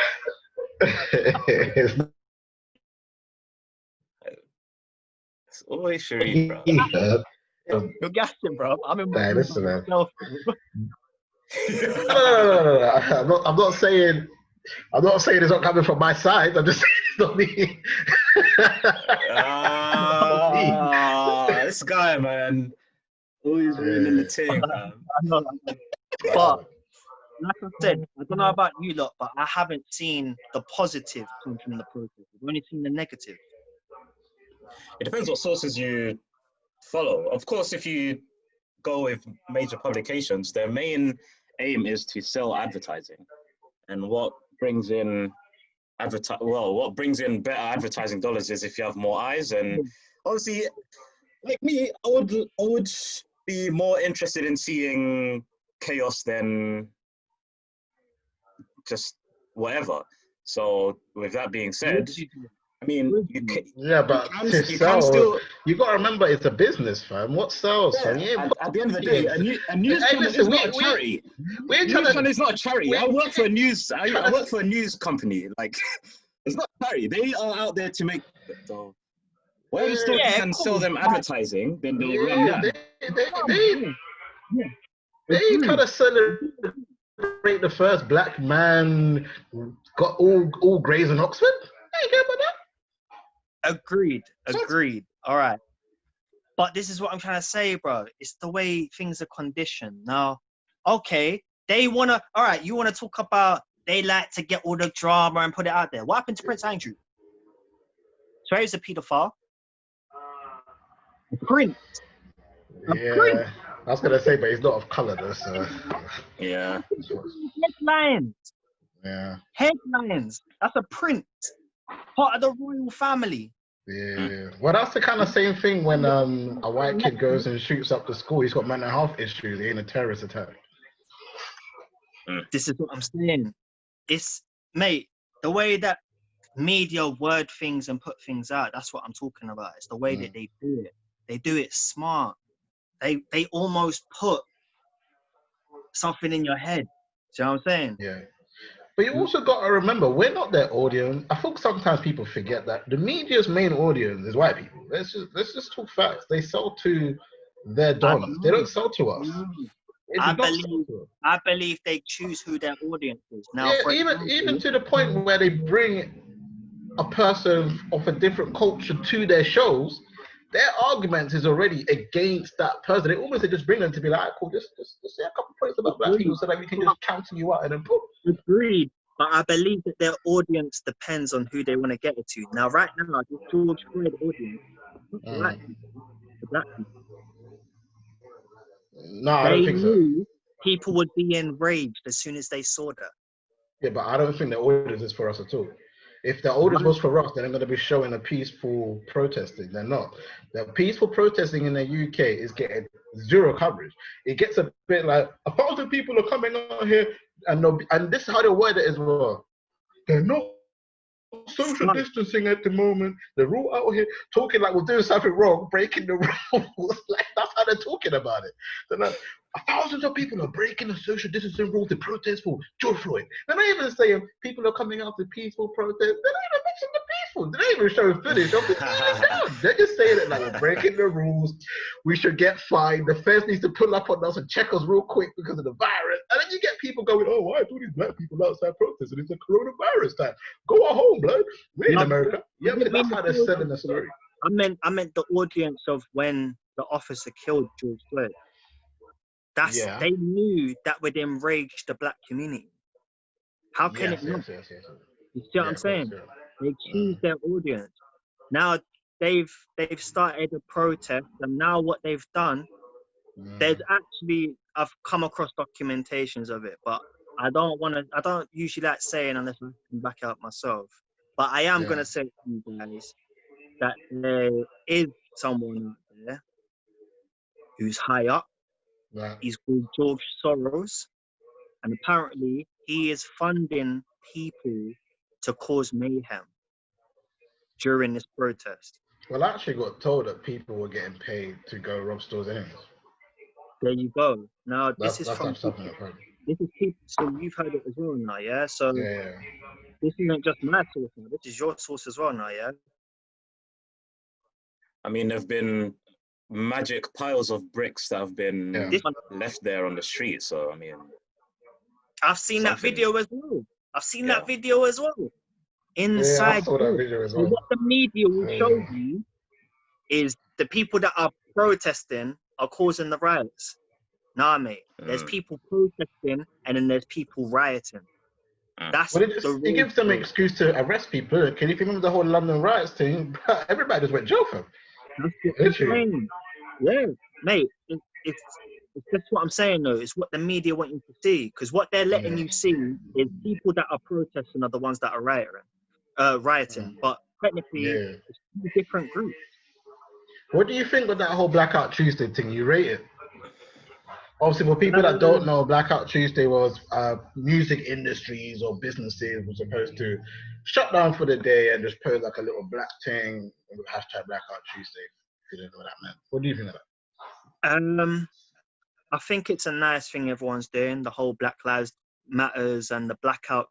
It's always Sharif, bro. You're gassing, bro. I'm in my listen, man. myself. No. I'm not saying it's not coming from my side. I'm just saying it's not me. This guy, man. Always ruining the team, man. But like I said, I don't know about you lot, but I haven't seen the positive come from the protest. I've only seen the negative. It depends what sources you follow. Of course, if you go with major publications, their main aim is to sell advertising, and what brings in what brings in better advertising dollars is if you have more eyes. And obviously, like me, I would be more interested in seeing chaos than just whatever. So with that being said, I mean, you can still. You got to remember, it's a business, fam. What sells, fam? At the end of the day, a news channel is not a charity. News channel is not a charity. I work for a news. I work for a news company. Like, it's not a charity. They are out there to make. So, whatever store can sell them advertising, then they'll run that. They kind of celebrate the first black man got all grades in Oxford. I ain't care about that. Agreed. All right. But this is what I'm trying to say, bro. It's the way things are conditioned. Now, okay, they want to, all right, you want to talk about they like to get all the drama and put it out there. What happened to Prince Andrew? So he's a paedophile. Prince. Prince. I was going to say, but he's not of colour, though, so. Yeah. Headlines. Yeah. Headlines. That's a prince. Part of the royal family. Yeah. Well, that's the kind of same thing when a white kid goes and shoots up the school. He's got mental health issues. He ain't a terrorist attack. This is what I'm saying. It's, mate, the way that media word things and put things out, that's what I'm talking about. It's the way that they do it. They do it smart. They almost put something in your head. See what I'm saying? Yeah. But you also got to remember, we're not their audience. I think sometimes people forget that the media's main audience is white people. Let's just talk facts. They sell to their dons. They don't sell to us. I believe they choose who their audience is. Now, even to the point where they bring a person of a different culture to their shows, their argument is already against that person. They almost just bring them to be like, cool, just say a couple points about black people so that we can just counter you out and then boom. Agreed. But I believe that their audience depends on who they want to get it to. Now, right now, this George Floyd audience, not the white people, the black people. No, I don't They think so. knew people would be enraged as soon as they saw that. Yeah, but I don't think the audience is for us at all. If the audience was for us, then they're going to be showing a peaceful protesting. They're not. The peaceful protesting in the UK is getting zero coverage. It gets a bit like 1,000 people are coming out here, and this is how they word it as well. They're not social distancing at the moment. They're all out here talking like we're doing something wrong, breaking the rules. Like that's how they're talking about it. They're like, thousands of people are breaking the social distancing rules to protest for George Floyd. They're not even saying people are coming out to peaceful protest. They're not even mentioning the peaceful. They're not even showing footage of it kneeling down. They're just saying it like we're breaking the rules. We should get fined. The feds needs to pull up on us and check us real quick because of the virus. And then you get people going, oh, why are all these black people outside protesting? It's a coronavirus time. Go at home, blood. We're in America. Yeah, but that's how they're selling the story. I meant the audience of when the officer killed George Floyd. They knew that would enrage the black community. How can it not? Yes. You see what I'm saying? They choose their audience. Now they've started a protest, and now what they've done, there's actually, I've come across documentations of it, but I don't usually like saying unless I can back out myself. But I am gonna say to you guys that there is someone out there who's high up. Right. He's called George Soros, and apparently he is funding people to cause mayhem during this protest. Well, I actually got told that people were getting paid to go rob stores anyways. There you go. Now That's something I've heard. This is people, so you've heard it as well now, yeah? So this isn't just my source now, this is your source as well now, yeah? I mean, there've been magic piles of bricks that have been left there on the street. So I mean, I've seen that video as well. Inside. I saw that video as well. So what the media will show you is the people that are protesting are causing the riots. Nah, mate. There's people protesting and then there's people rioting. That's it gives them an excuse to arrest people. Can you remember the whole London riots thing? Everybody just went jail for. That's what I'm saying. Yeah, mate. It's just what I'm saying though. It's what the media want you to see, because what they're letting you see is people that are protesting are the ones that are rioting. But technically, it's two different groups. What do you think of that whole Blackout Tuesday thing? You rate it? Obviously, for people that don't know, Blackout Tuesday was music industries or businesses were supposed to shut down for the day and just post like a little black thing with hashtag Blackout Tuesday. If you didn't know what that meant. What do you think of that? I think it's a nice thing everyone's doing, the whole Black Lives Matters and the Blackout.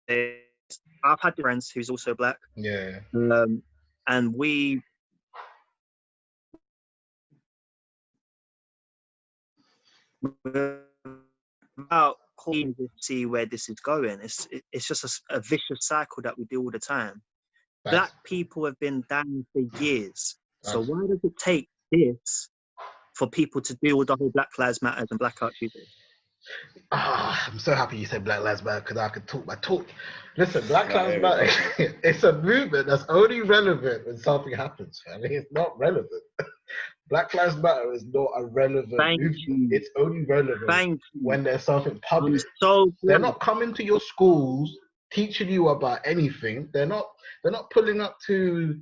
I've had friends who's also black. Yeah. And we without calling to see where this is going. It's just a vicious cycle that we do all the time. Black people have been dying for years. So why does it take this for people to deal with the whole Black Lives Matters and Blackout Tuesday? I'm so happy you said Black Lives Matter because I could talk my talk. Listen, Black Lives Matter, it's a movement that's only relevant when something happens. I mean, it's not relevant. Black Lives Matter is not a relevant movement. It's only relevant when there's something public. They're not coming to your schools teaching you about anything. They're not pulling up to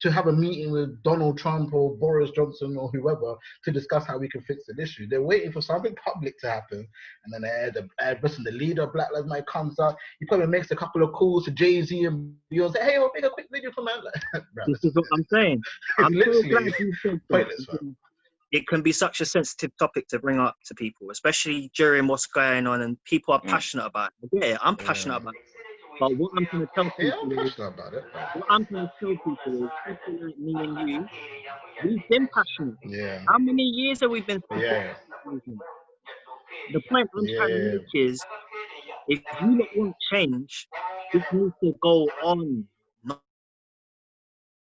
have a meeting with Donald Trump or Boris Johnson or whoever to discuss how we can fix an issue. They're waiting for something public to happen, and then the leader of Black Lives Matter comes out. He probably makes a couple of calls to Jay-Z and Beyonce. Hey, I'll make a quick video for man. This is what I'm saying. I'm so glad you said pointless, it can be such a sensitive topic to bring up to people, especially during what's going on and people are passionate about it. Yeah, I'm passionate about it. But what I'm going to tell people is, people like me and you, we've been passionate. Yeah. How many years have we been passionate? The point I'm trying to make is, if you don't want change, it needs to go on.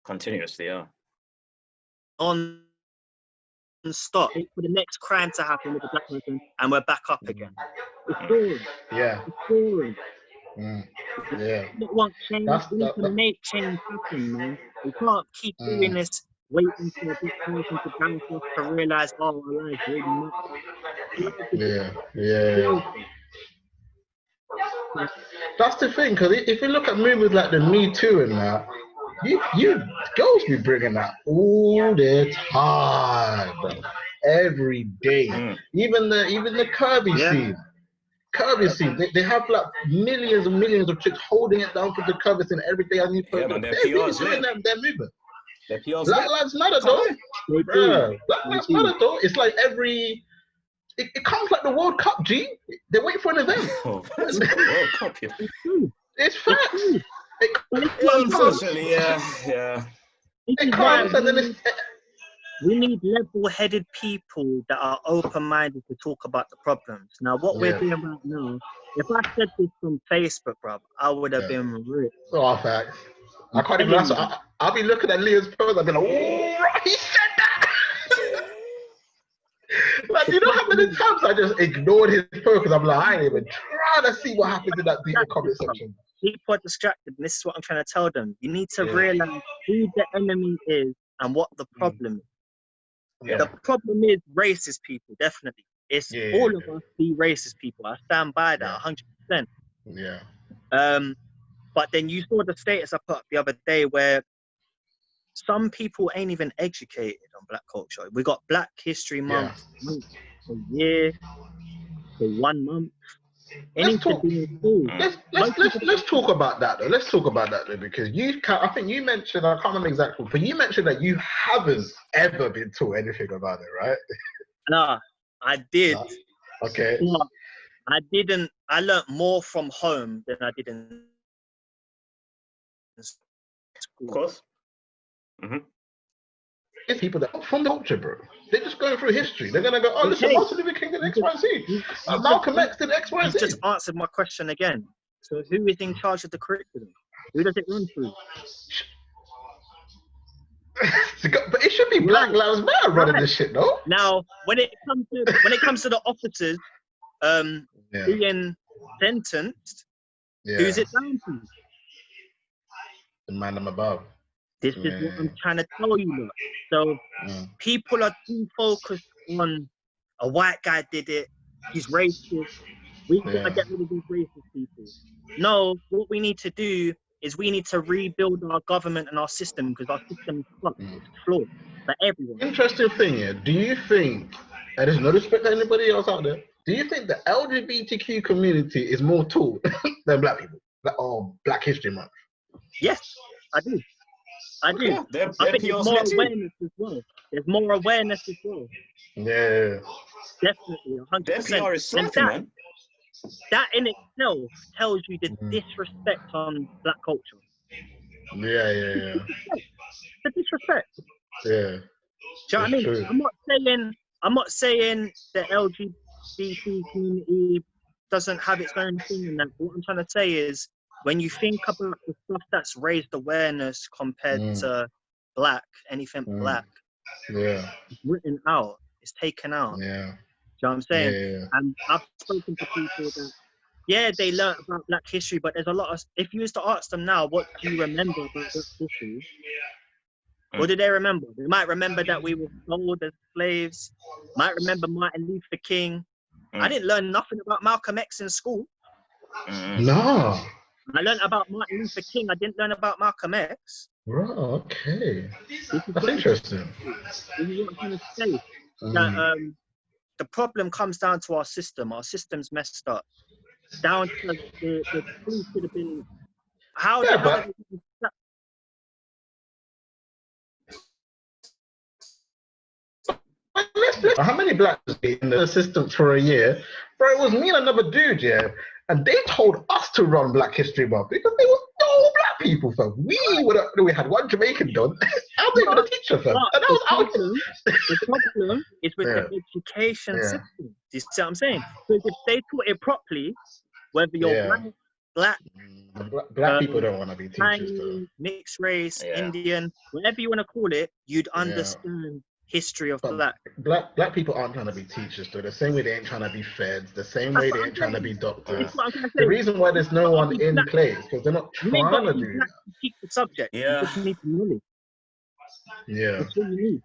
Continuously, On stop. Wait for the next crime to happen with the black person, and we're back up again. It's boring. Yeah. It's boring. Yeah. We don't want change. We need to make change happen, man. We can't keep doing this, waiting for a black person to die for us to realize, oh, our lives really matter. Yeah. That's the thing, because if you look at movies like the Me Too and that, you girls be bringing that all the time, bro. Every day. Even the Kirby scene. Kirby scene. They have like millions and millions of chicks holding it down for the Kirby scene every day. I need Yeah, man, they're really doing their movement. Black Lives Matter though. Bro, Black Lives Matter though. It's like it comes like the World Cup, G. They wait for an event. World Cup, yeah. It's facts. Unfortunately, yeah. It comes and then it's... We need level-headed people that are open-minded to talk about the problems. Now, what we're doing right now, if I said this from Facebook, bro, I would have been ripped. Oh, facts. I can't even... I'll be looking at Leah's post, I'll be like, oh, he said that! Like, you know how many times I just ignored his post because I'm like, I ain't even trying to see what happens in that deep comment section. People are distracted, and this is what I'm trying to tell them. You need to realize who the enemy is and what the problem is. Yeah. The problem is racist people, definitely. It's all of us be racist people. I stand by that 100%. Yeah. But then you saw the status I put up the other day where some people ain't even educated on black culture. We got Black History Month a year for 1 month. Let's talk about that though. Let's talk about that though, because I think you mentioned, I can't remember exactly, but you mentioned that you haven't ever been taught anything about it, right? No, I did. No. Okay. But I didn't. I learned more from home than I did in school. Of course. It's people that from the culture, bro. They're just going through history. They're gonna go, oh, listen, Martin Luther King did X, Y, Z. Malcolm X did X, Y, Z. You just answered my question again. So who is in charge of the curriculum? Who does it run through? But it should be Black Lives Matter running this shit, no? Now, when it comes to the officers being sentenced, who's it down to? The man I'm above. This is what I'm trying to tell you, look. So people are too focused on a white guy did it, he's racist. We gotta get rid of these racist people. No, what we need to do is we need to rebuild our government and our system, because our system is flawed for everyone. Interesting thing, yeah. Do you think, and there's no respect to anybody else out there, do you think the LGBTQ community is more taught than black people? Or Black History Month? Yes, I do. I think there's more awareness as well. There's more awareness as well. Yeah. Definitely, 100%. PR is slacking, man. That in itself tells you the disrespect on black culture. Yeah. The disrespect. Yeah. Do you know what I mean? True. I'm not saying the LGBT community doesn't have its own thing in that. What I'm trying to say is, when you think about the stuff that's raised awareness compared to black, anything black, it's written out, it's taken out. Yeah. Do you know what I'm saying? Yeah. And I've spoken to people that, they learned about black history, but there's a lot of, if you used to ask them now, what do you remember about black history? What do they remember? They might remember that we were sold as slaves, might remember Martin Luther King. I didn't learn nothing about Malcolm X in school. No. I learned about Martin Luther King. I didn't learn about Malcolm X. Right, okay. That's interesting. This is what I'm trying to say. That, the problem comes down to our system. Our system's messed up. Down to the police should have been... How many blacks in the system for a year? Bro, it was me and another dude, and they told us to run Black History Month because they were all black people, fam. We had one Jamaican done, and they were the teacher, fam. And that was the problem is with the education system. Do you see what I'm saying? Because if they taught it properly, whether you're black, black people don't want to be teachers, Chinese, mixed race, Indian, whatever you want to call it, you'd understand history of But black people aren't trying to be teachers, though. The same way they ain't trying to be feds. The same way they ain't trying to be doctors. The reason why there's no one in place because they're not trying to do that. To teach the subject. Yeah. You just need knowledge. Yeah. That's all you need.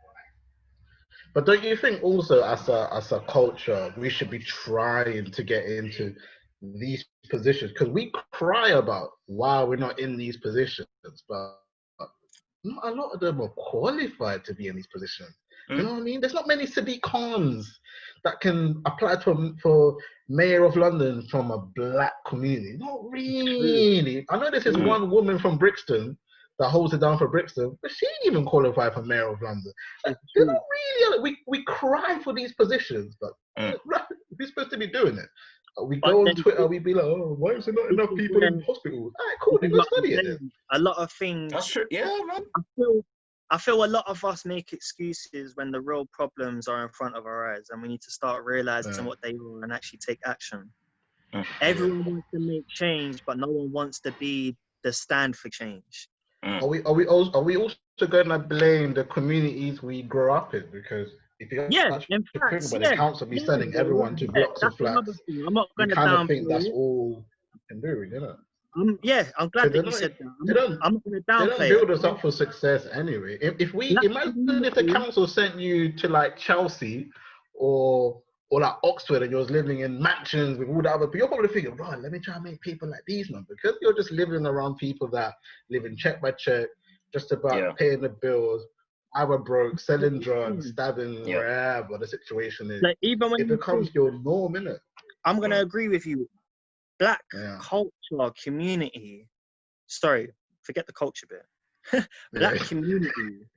But don't you think also as a culture we should be trying to get into these positions? Because we cry about why we're not in these positions, but not a lot of them are qualified to be in these positions. You know what I mean? There's not many Sadiq Khans that can apply for mayor of London from a black community. Not really. I know this is one woman from Brixton that holds it down for Brixton, but she didn't even qualify for mayor of London. They're not really. We cry for these positions, but we're supposed to be doing it. We go on Twitter, we be like, oh, why is there not enough people in hospitals? All right, cool, they go study it then. A lot of things. That's true. Yeah, man. I feel a lot of us make excuses when the real problems are in front of our eyes, and we need to start realizing what they are and actually take action. Everyone wants to make change, but no one wants to be the stand for change. Are we also going to blame the communities we grew up in? Because if you the council be sending everyone to blocks of flats, I'm not going to kind of think that's all you can do, you know? I'm glad that you said that. I'm not going to downplay. They don't build us up for success anyway. If we imagine if the council sent you to like Chelsea or like Oxford and you was living in mansions with all the other people, you're probably thinking, right, let me try and make people like these, man. Because you're just living around people that live in check by check, just about paying the bills, either broke, selling drugs, stabbing, wherever the situation is. Like, even when it becomes your norm, innit? I'm going to agree with you. Black culture, community, sorry, forget the culture bit. Black community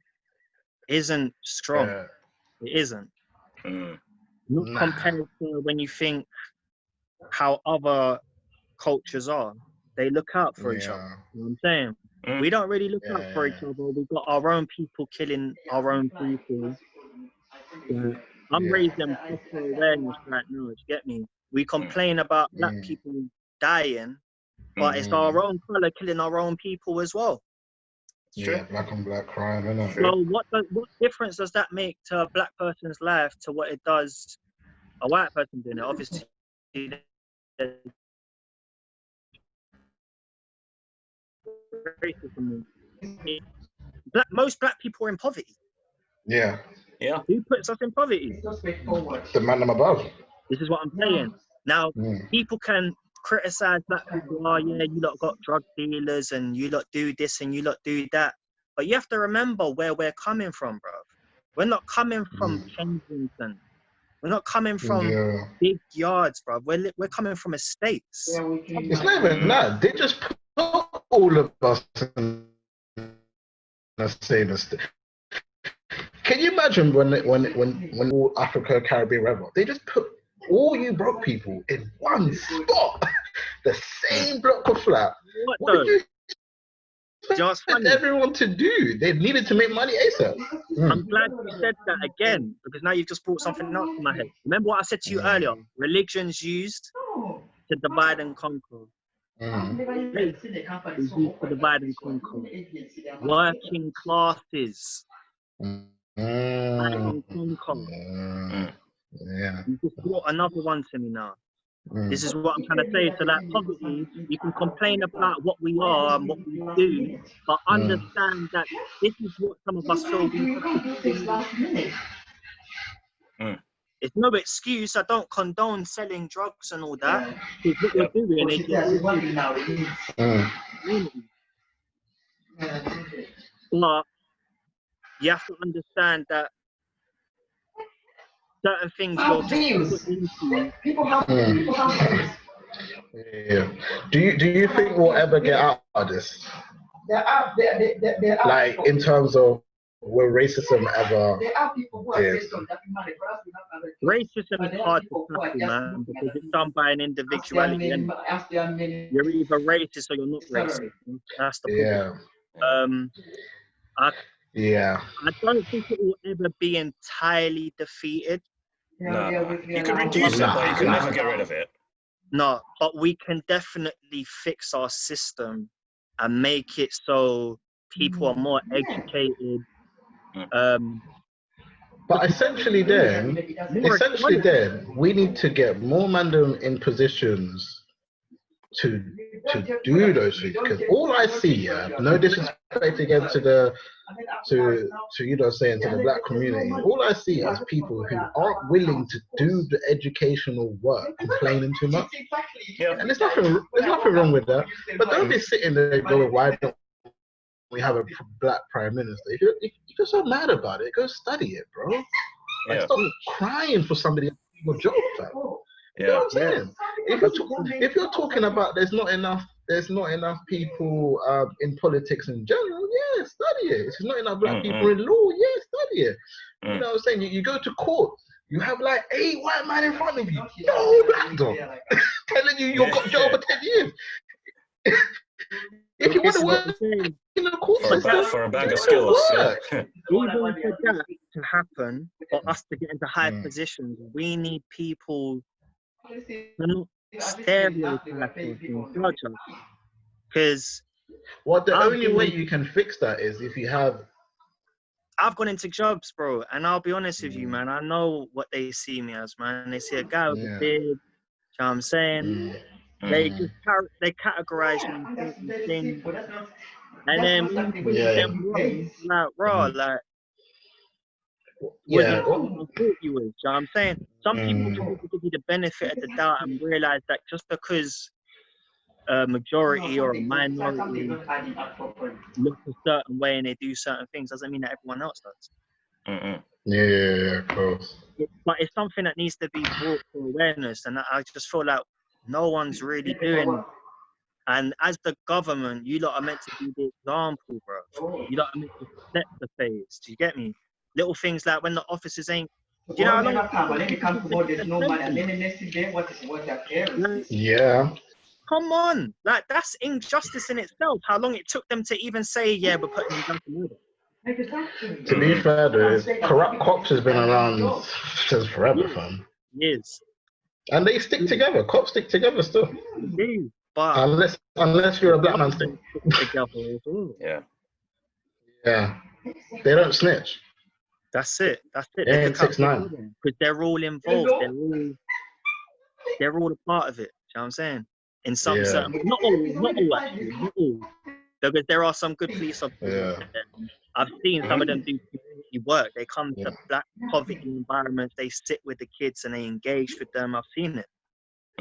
isn't strong. It isn't. Not compared to when you think how other cultures are. They look out for each other. You know what I'm saying? We don't really look out for each other. We've got our own people killing our own people. I'm raising proper awareness right now, do you get me? We complain about black people dying, but it's our own colour killing our own people as well. Black on black crime, innit? So what difference does that make to a black person's life to what it does a white person doing it? Obviously, racism. Most black people are in poverty. Yeah. Who puts us in poverty? The man above. This is what I'm saying. Now, people can criticize black people. Oh, yeah, you lot got drug dealers and you lot do this and you lot do that. But you have to remember where we're coming from, bro. We're not coming from Kensington. We're not coming from big yards, bro. We're coming from estates. It's not even that. They just put all of us in the same estate. Can you imagine when all Africa, Caribbean, whatever, they just put all you broke people in one spot, the same block of flat? What did you expect everyone to do? They needed to make money ASAP. I'm glad you said that again, because now you've just brought something else to my head. Remember what I said to you earlier? Religion's used to divide and conquer. Faith is used to divide and conquer. Working classes. Divide and conquer. You just brought another one to me now. This is what I'm trying to say. So that poverty, you can complain about what we are and what we do, but understand that this is what some of us feel we have to do. It's no excuse. I don't condone selling drugs and all that. Because what you're doing is but you have to understand that certain things you're just put into. Do you think we'll ever get out of this? Like in terms of will racism ever is? Racism is hard to tackle, man, because it's done by an individuality. And you're either racist or you're not racist. That's the problem. I don't think it will ever be entirely defeated. No, you can reduce it, but you can never get rid of it. No, but we can definitely fix our system and make it so people are more educated. But essentially, then, we need to get more mandem in positions to do those things. Because all I see, no disrespect again to saying to the black community, all I see is people who aren't willing to do the educational work, complaining too much. Yeah. And there's nothing wrong with that. But don't be sitting there going, why don't we have a black prime minister? If you're so mad about it, go study it, bro. Like, stop crying for somebody else's job, fam. You know what I'm saying? If you're talking about there's not enough people in politics in general, yeah, study it. If there's not enough black people in law, yeah, study it. You know what I'm saying? You go to court, you have like 8 white men in front of you, no black dog, telling you you've got jail for 10 years. If you want to work in the court system, for a bag of skills, even for that to happen, for us to get into high positions, we need people to not stereotype and judge us. Because the only way you can fix that is if you have. I've gone into jobs, bro, and I'll be honest with you, man. I know what they see me as, man. They see a guy with a beard. You know what I'm saying? They just they categorize me in certain things, and then when you prove them wrong, like, bro, like, wasn't what I thought you was. You know what I'm saying? Some people just need to give you the benefit of the doubt and realize that just because a majority or a minority look a certain way and they do certain things doesn't mean that everyone else does. Yeah, of course. But it's something that needs to be brought to awareness, and I just feel like no one's really doing it. And as the government, you lot are meant to be the example, bro. You lot are meant to set the phase. Do you get me? Little things like when the officers ain't. Do you know how long? Yeah. Come on, like that's injustice in itself. How long it took them to even say, yeah, we're putting them down to murder. To be fair, though, corrupt cops has been around since forever, fam. Yes. And they stick together. Cops stick together still. They do, but unless you're a black man, stick together as well. Yeah. They don't snitch. That's it. They ain't 6ix9ine. Because they're all involved. They're all a part of it. You know what I'm saying? In some certain, not all actually, not all. Because there are some good police officers. I've seen some of them do community work. They come to black poverty environments. They sit with the kids and they engage with them. I've seen it.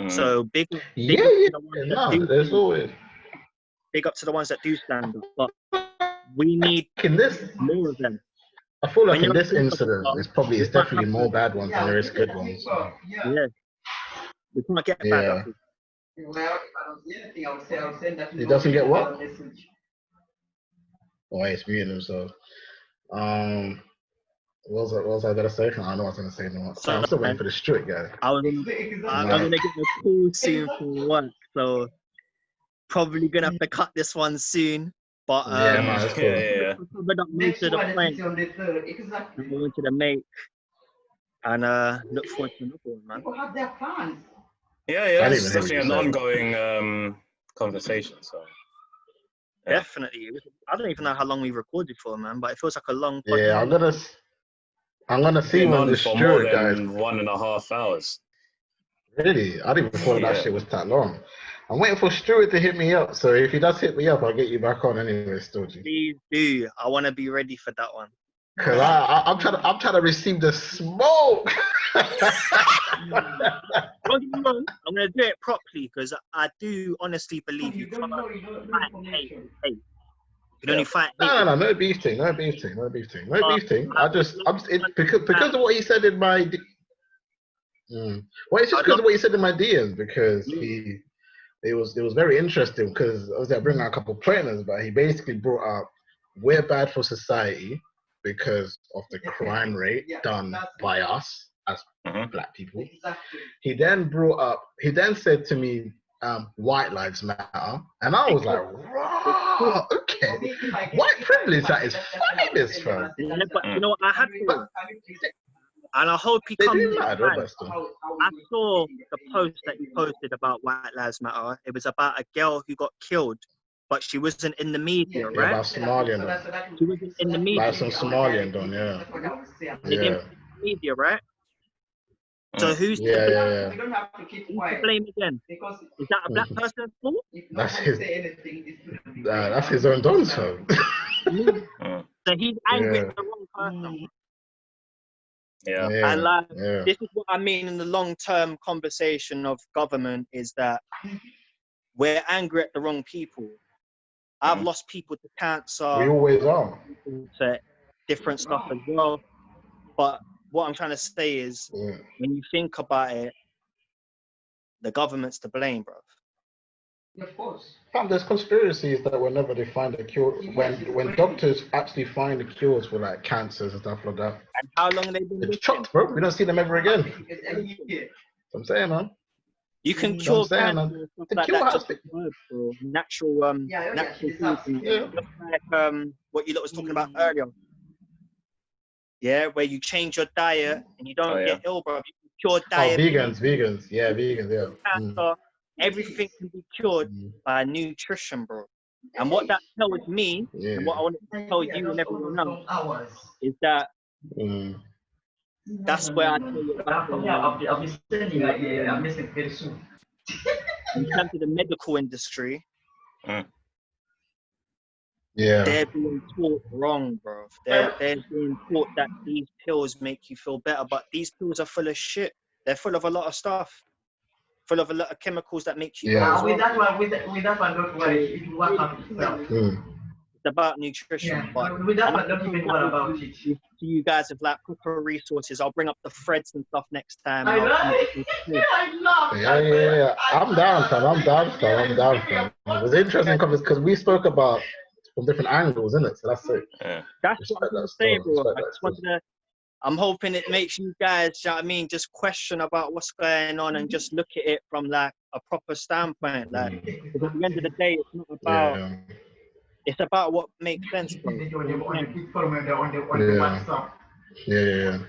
So big up to the ones that do stand up. But we need more of them. I feel like in this incident, it's definitely more bad ones than there is good ones. Yeah. We can't get bad apples. He doesn't get what? Oh, he's muting himself. What was I gonna say? I don't know what I was gonna say no. So I'm still waiting for the Stuart guy. I'm gonna get a call soon for work, so probably gonna have to cut this one soon. But that's cool. I covered up most of the points that I wanted to make, and look forward to another one, man. Yeah, it's definitely an ongoing conversation. So definitely, I don't even know how long we recorded for, man, but it feels like a long. Yeah, I'm gonna see when the Stuart guy. 1.5 hours. Really? I didn't even thought that shit was that long. I'm waiting for Stuart to hit me up. So if he does hit me up, I'll get you back on anyway, Storgy. Please do. I want to be ready for that one. Cause I'm trying to receive the smoke. Don't get me wrong, I'm gonna do it properly because I do honestly believe you can't fight hate. You can only fight hate. No beef thing. It's because of what he said in my. Well, it's just because of what he said in my DMs because it was very interesting because obviously I bring out a couple of pointers, but he basically brought up we're bad for society because of the crime rate done by us as black people. He then said to me, white lives matter. And I was like, raw, okay. White privilege that is famous, fam. Yeah, but you know what, I had to. And I hope he comes back. I saw the post that he posted about White Lives Matter. It was about a girl who got killed but she wasn't in the media, Yeah, right? about Somalian. She wasn't in the media. Like some Somalian done, yeah. They didn't Yeah. put it in the media, right? So who's to Yeah, blame? yeah, We don't have to keep Who's to quiet blame again? because Is that a black person's fault? if no That's one his- say anything, it's gonna be that's his own done, so. So he's angry Yeah. at the wrong person. Yeah. And like, yeah. this is what I mean in the long-term conversation of government is that we're angry at the wrong people. I've lost people to cancer, We always are. people to different stuff as well. But what I'm trying to say is, Yeah. when you think about it, the government's to blame, bro. Of course. Fam, there's conspiracies that whenever they find a cure, when doctors actually find the cures for like cancers and stuff like that, And how long have they been it's looking? chopped, bro. We don't see them ever again. I'm saying, man. You can That's cure what I'm saying, cancer man. and stuff The like cure that has just to- with herbs, bro. Natural, natural foods. Yeah. Just like what you lot was talking about earlier. Yeah, where you change your diet and you don't get ill, bro. You can cure Oh, diabetes, vegans. Yeah, vegans, yeah. cancer. Everything can be cured by nutrition, bro. And what that tells me, Yeah. and what I want to tell you and everyone else, is that that's where I tell you about I'll be sending a message very soon. in terms of the medical industry, Yeah. they're being taught wrong, bro. They're being taught that these pills make you feel better, but these pills are full of shit. They're full of a lot of stuff, full of a lot of chemicals that make you ill as With well. that one, don't worry. It will work out itself. It's about nutrition, Yeah. but With that and one, don't even worry about it. to you guys with like proper resources. I'll bring up the threads and stuff next time. I and I'll love come up it. with some tips. I love Yeah. I'm down, fam. I'm down, fam. It was interesting because we spoke about from different angles, isn't it? So that's it. That's what I'm gonna say, bro. I just wanted to. to. I'm hoping it makes you guys, you know what I mean, just question about what's going on and just look at it from like a proper standpoint. Like, because at the end of the day, it's not about. Yeah. It's about what makes sense, bro. Yeah.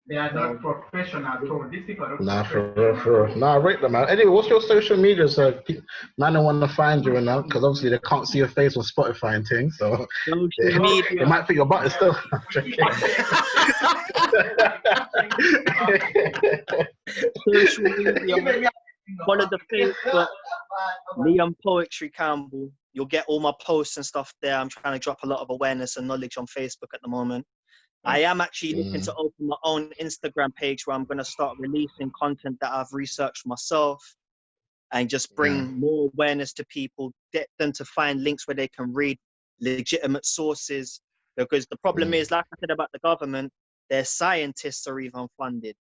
They are not professional at all. These people are not Nah, professional. for real. Nah, rate them, man. Anyway, what's your social media? So, man, I want to find you and that because obviously they can't see your face on Spotify and things. So, Social media. They might fit your button still. Social media. Follow the Facebook, Liam Poetry Campbell. You'll get all my posts and stuff there. I'm trying to drop a lot of awareness and knowledge on Facebook at the moment. I am actually looking to open my own Instagram page where I'm going to start releasing content that I've researched myself and just bring more awareness to people, get them to find links where they can read legitimate sources. Because the problem is, like I said about the government, their scientists are even funded.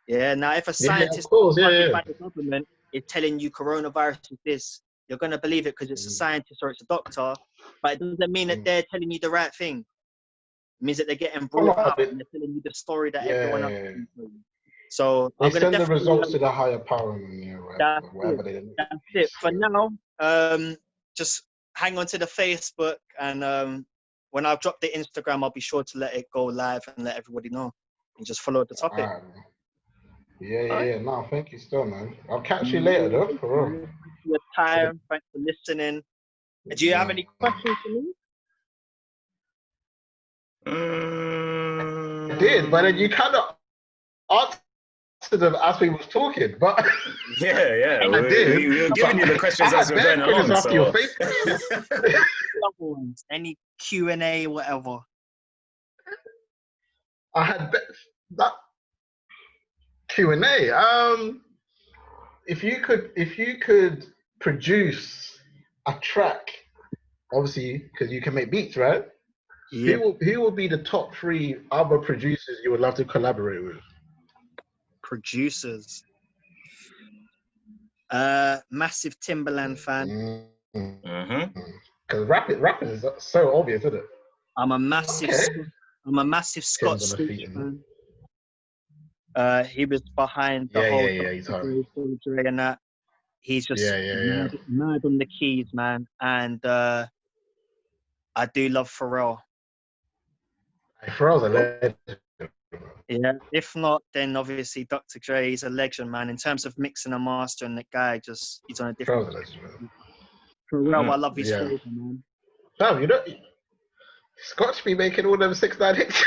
Yeah, now if a scientist is funded by the government is telling you coronavirus is this, you're going to believe it because it's a scientist or it's a doctor, but it doesn't mean that they're telling you the right thing. It means that they're getting brought up and they're telling you the story that everyone else is telling you. So they I'm going to send the results to the higher power, that's it. For now, just hang on to the Facebook, and when I've dropped the Instagram, I'll be sure to let it go live and let everybody know, and just follow the topic. Yeah. No, thank you still, man. I'll catch you later, though. For real. Thanks for your time. Thanks for listening. Do you have any questions for me? I did, but then you kind of answered them as we was talking. But yeah, I did. We were giving you the questions as we're going along. After your face. Any Q&A, whatever. I had that Q&A. If you could produce a track, obviously, because you can make beats, right? Yeah. Who will be the top 3 other producers you would love to collaborate with? Producers. Massive Timbaland fan. Because rapping is so obvious, isn't it? I'm a massive Scott Storch fan. He was behind the whole Dre and that. He's just mad on the keys, man. And I do love Pharrell. Pharrell's a legend. Yeah, if not, then obviously Dr. Dre is a legend, man. In terms of mixing and mastering, that guy he's on a different. For real, I love his Yeah. flavor, man. Fam, you know, Scotch be making all them 6ix9ine hits.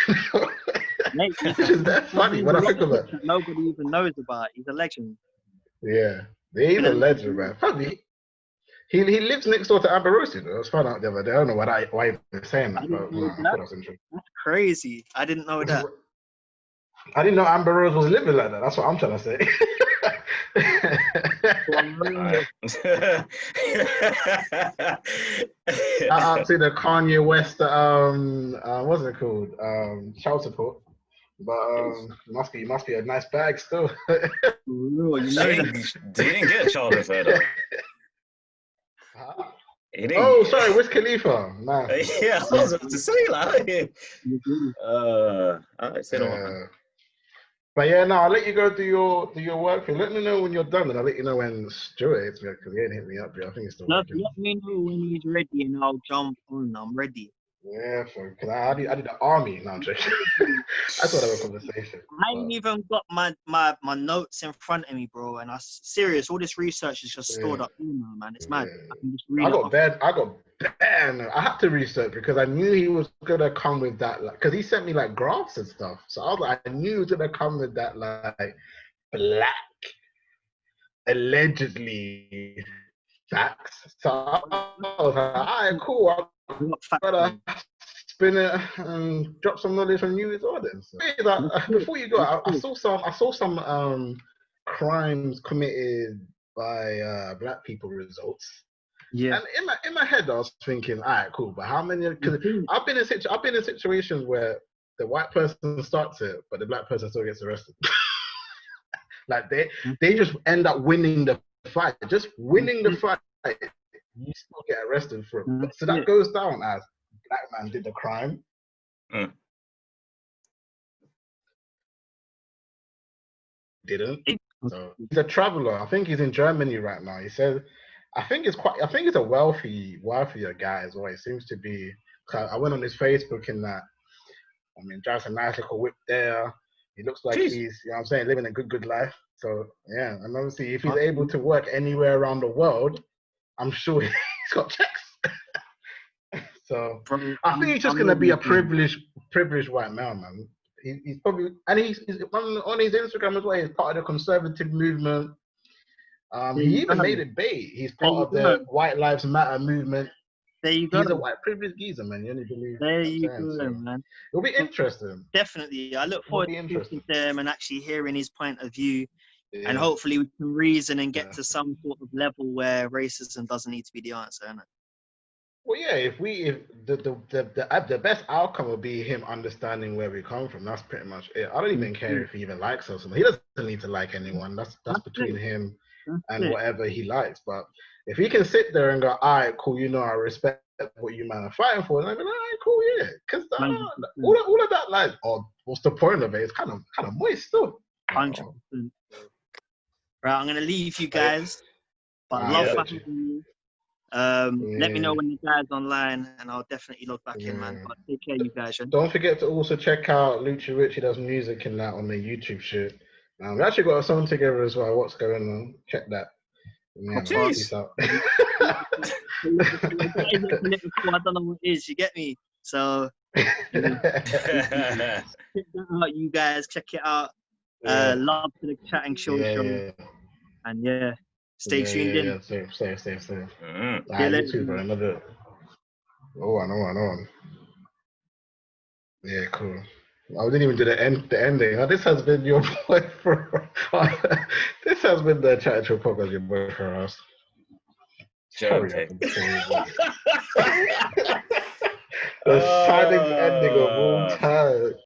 Mate, Which is that funny when I think of it. that nobody even knows about. He's a legend. Yeah, he's a legend, man. Fam, he lives next door to Amber Rose, you know. I was found out the other day. I don't know why he was saying that, but I thought that was interesting. That's crazy. I didn't know that. I didn't know Amber Rose was living like that. That's what I'm trying to say. Shout out to the Kanye West, what's it called? Child support. But must be a nice bag still. You didn't get child support. Oh, sorry, Wiz Khalifa. Nah. Yeah, I was about to say like. I said on. But yeah, no, I'll let you go do your work thing. Let me know when you're done, and I'll let you know when Stuart hits me because he ain't hit me up yet. I think it's still working. Let me know when he's ready, and I'll jump on. I'm ready. Yeah, because I did the army. No, I'm joking. That's what I have a conversation. I ain't even got my notes in front of me, bro. And serious. All this research is just stored up here now, man. It's mad. I can just read I got bad. I had to research because I knew he was gonna come with that, like, because he sent me like graphs and stuff. So I was like, I knew he was gonna come with that, like, black, allegedly facts. So I was like, all right, cool. I'm gonna spin it and drop some knowledge from you as well. Then, so, before you go, I saw some crimes committed by black people results. Yeah. And in my head, I was thinking, all right, cool. But how many? Because I've been in situations where the white person starts it, but the black person still gets arrested. Like they just end up winning the fight. Just winning the fight, you still get arrested for it. So that goes down as black man did the crime. Didn't. So he's a traveler. I think he's in Germany right now. He said, I think it's a wealthier guy as well. He seems to be. I went on his Facebook and that. I mean, drives a nice little whip there. He looks like he's, you know what I'm saying, living a good life. So yeah, and obviously if he's able to work anywhere around the world, I'm sure he's got checks. So I think he's just gonna be a privileged white male, man. He's probably, and he's on his Instagram as well. He's part of the conservative movement. He even made it bait. He's part of the White Lives Matter movement. There you go. He's a white privileged geezer, man. You only believe. There you go, man. It'll be interesting. Definitely. I look forward to talking to him and actually hearing his point of view. Yeah. And hopefully we can reason and get to some sort of level where racism doesn't need to be the answer, innit? Well, yeah, if the best outcome will be him understanding where we come from. That's pretty much it. I don't even care if he even likes us. He doesn't need to like anyone. That's between him and whatever he likes. But if he can sit there and go, all right, cool, you know, I respect what you man are fighting for, and I'm like, all right, cool, yeah. Because all of that, like, what's the point of it? It's kind of moist still. 100%. Right, I'm gonna leave you guys, but love having you. Let me know when you guys online, and I'll definitely log back in, man. But take care, you guys. Don't forget to also check out Lucci. Richie does music and that on the YouTube shit. We actually got a song together as well. What's going on? Check that. Yeah, peace out. I don't know what it is. You get me? So check that out, you guys. Check it out. Love to the Chat and Chill show. And stay tuned in. Safe. You too, bro. Another. On. Yeah, cool. I didn't even do the ending. This has been your boy for. This has been the Chat and Chill podcast. Your boy Firahs. The signing ending of all time.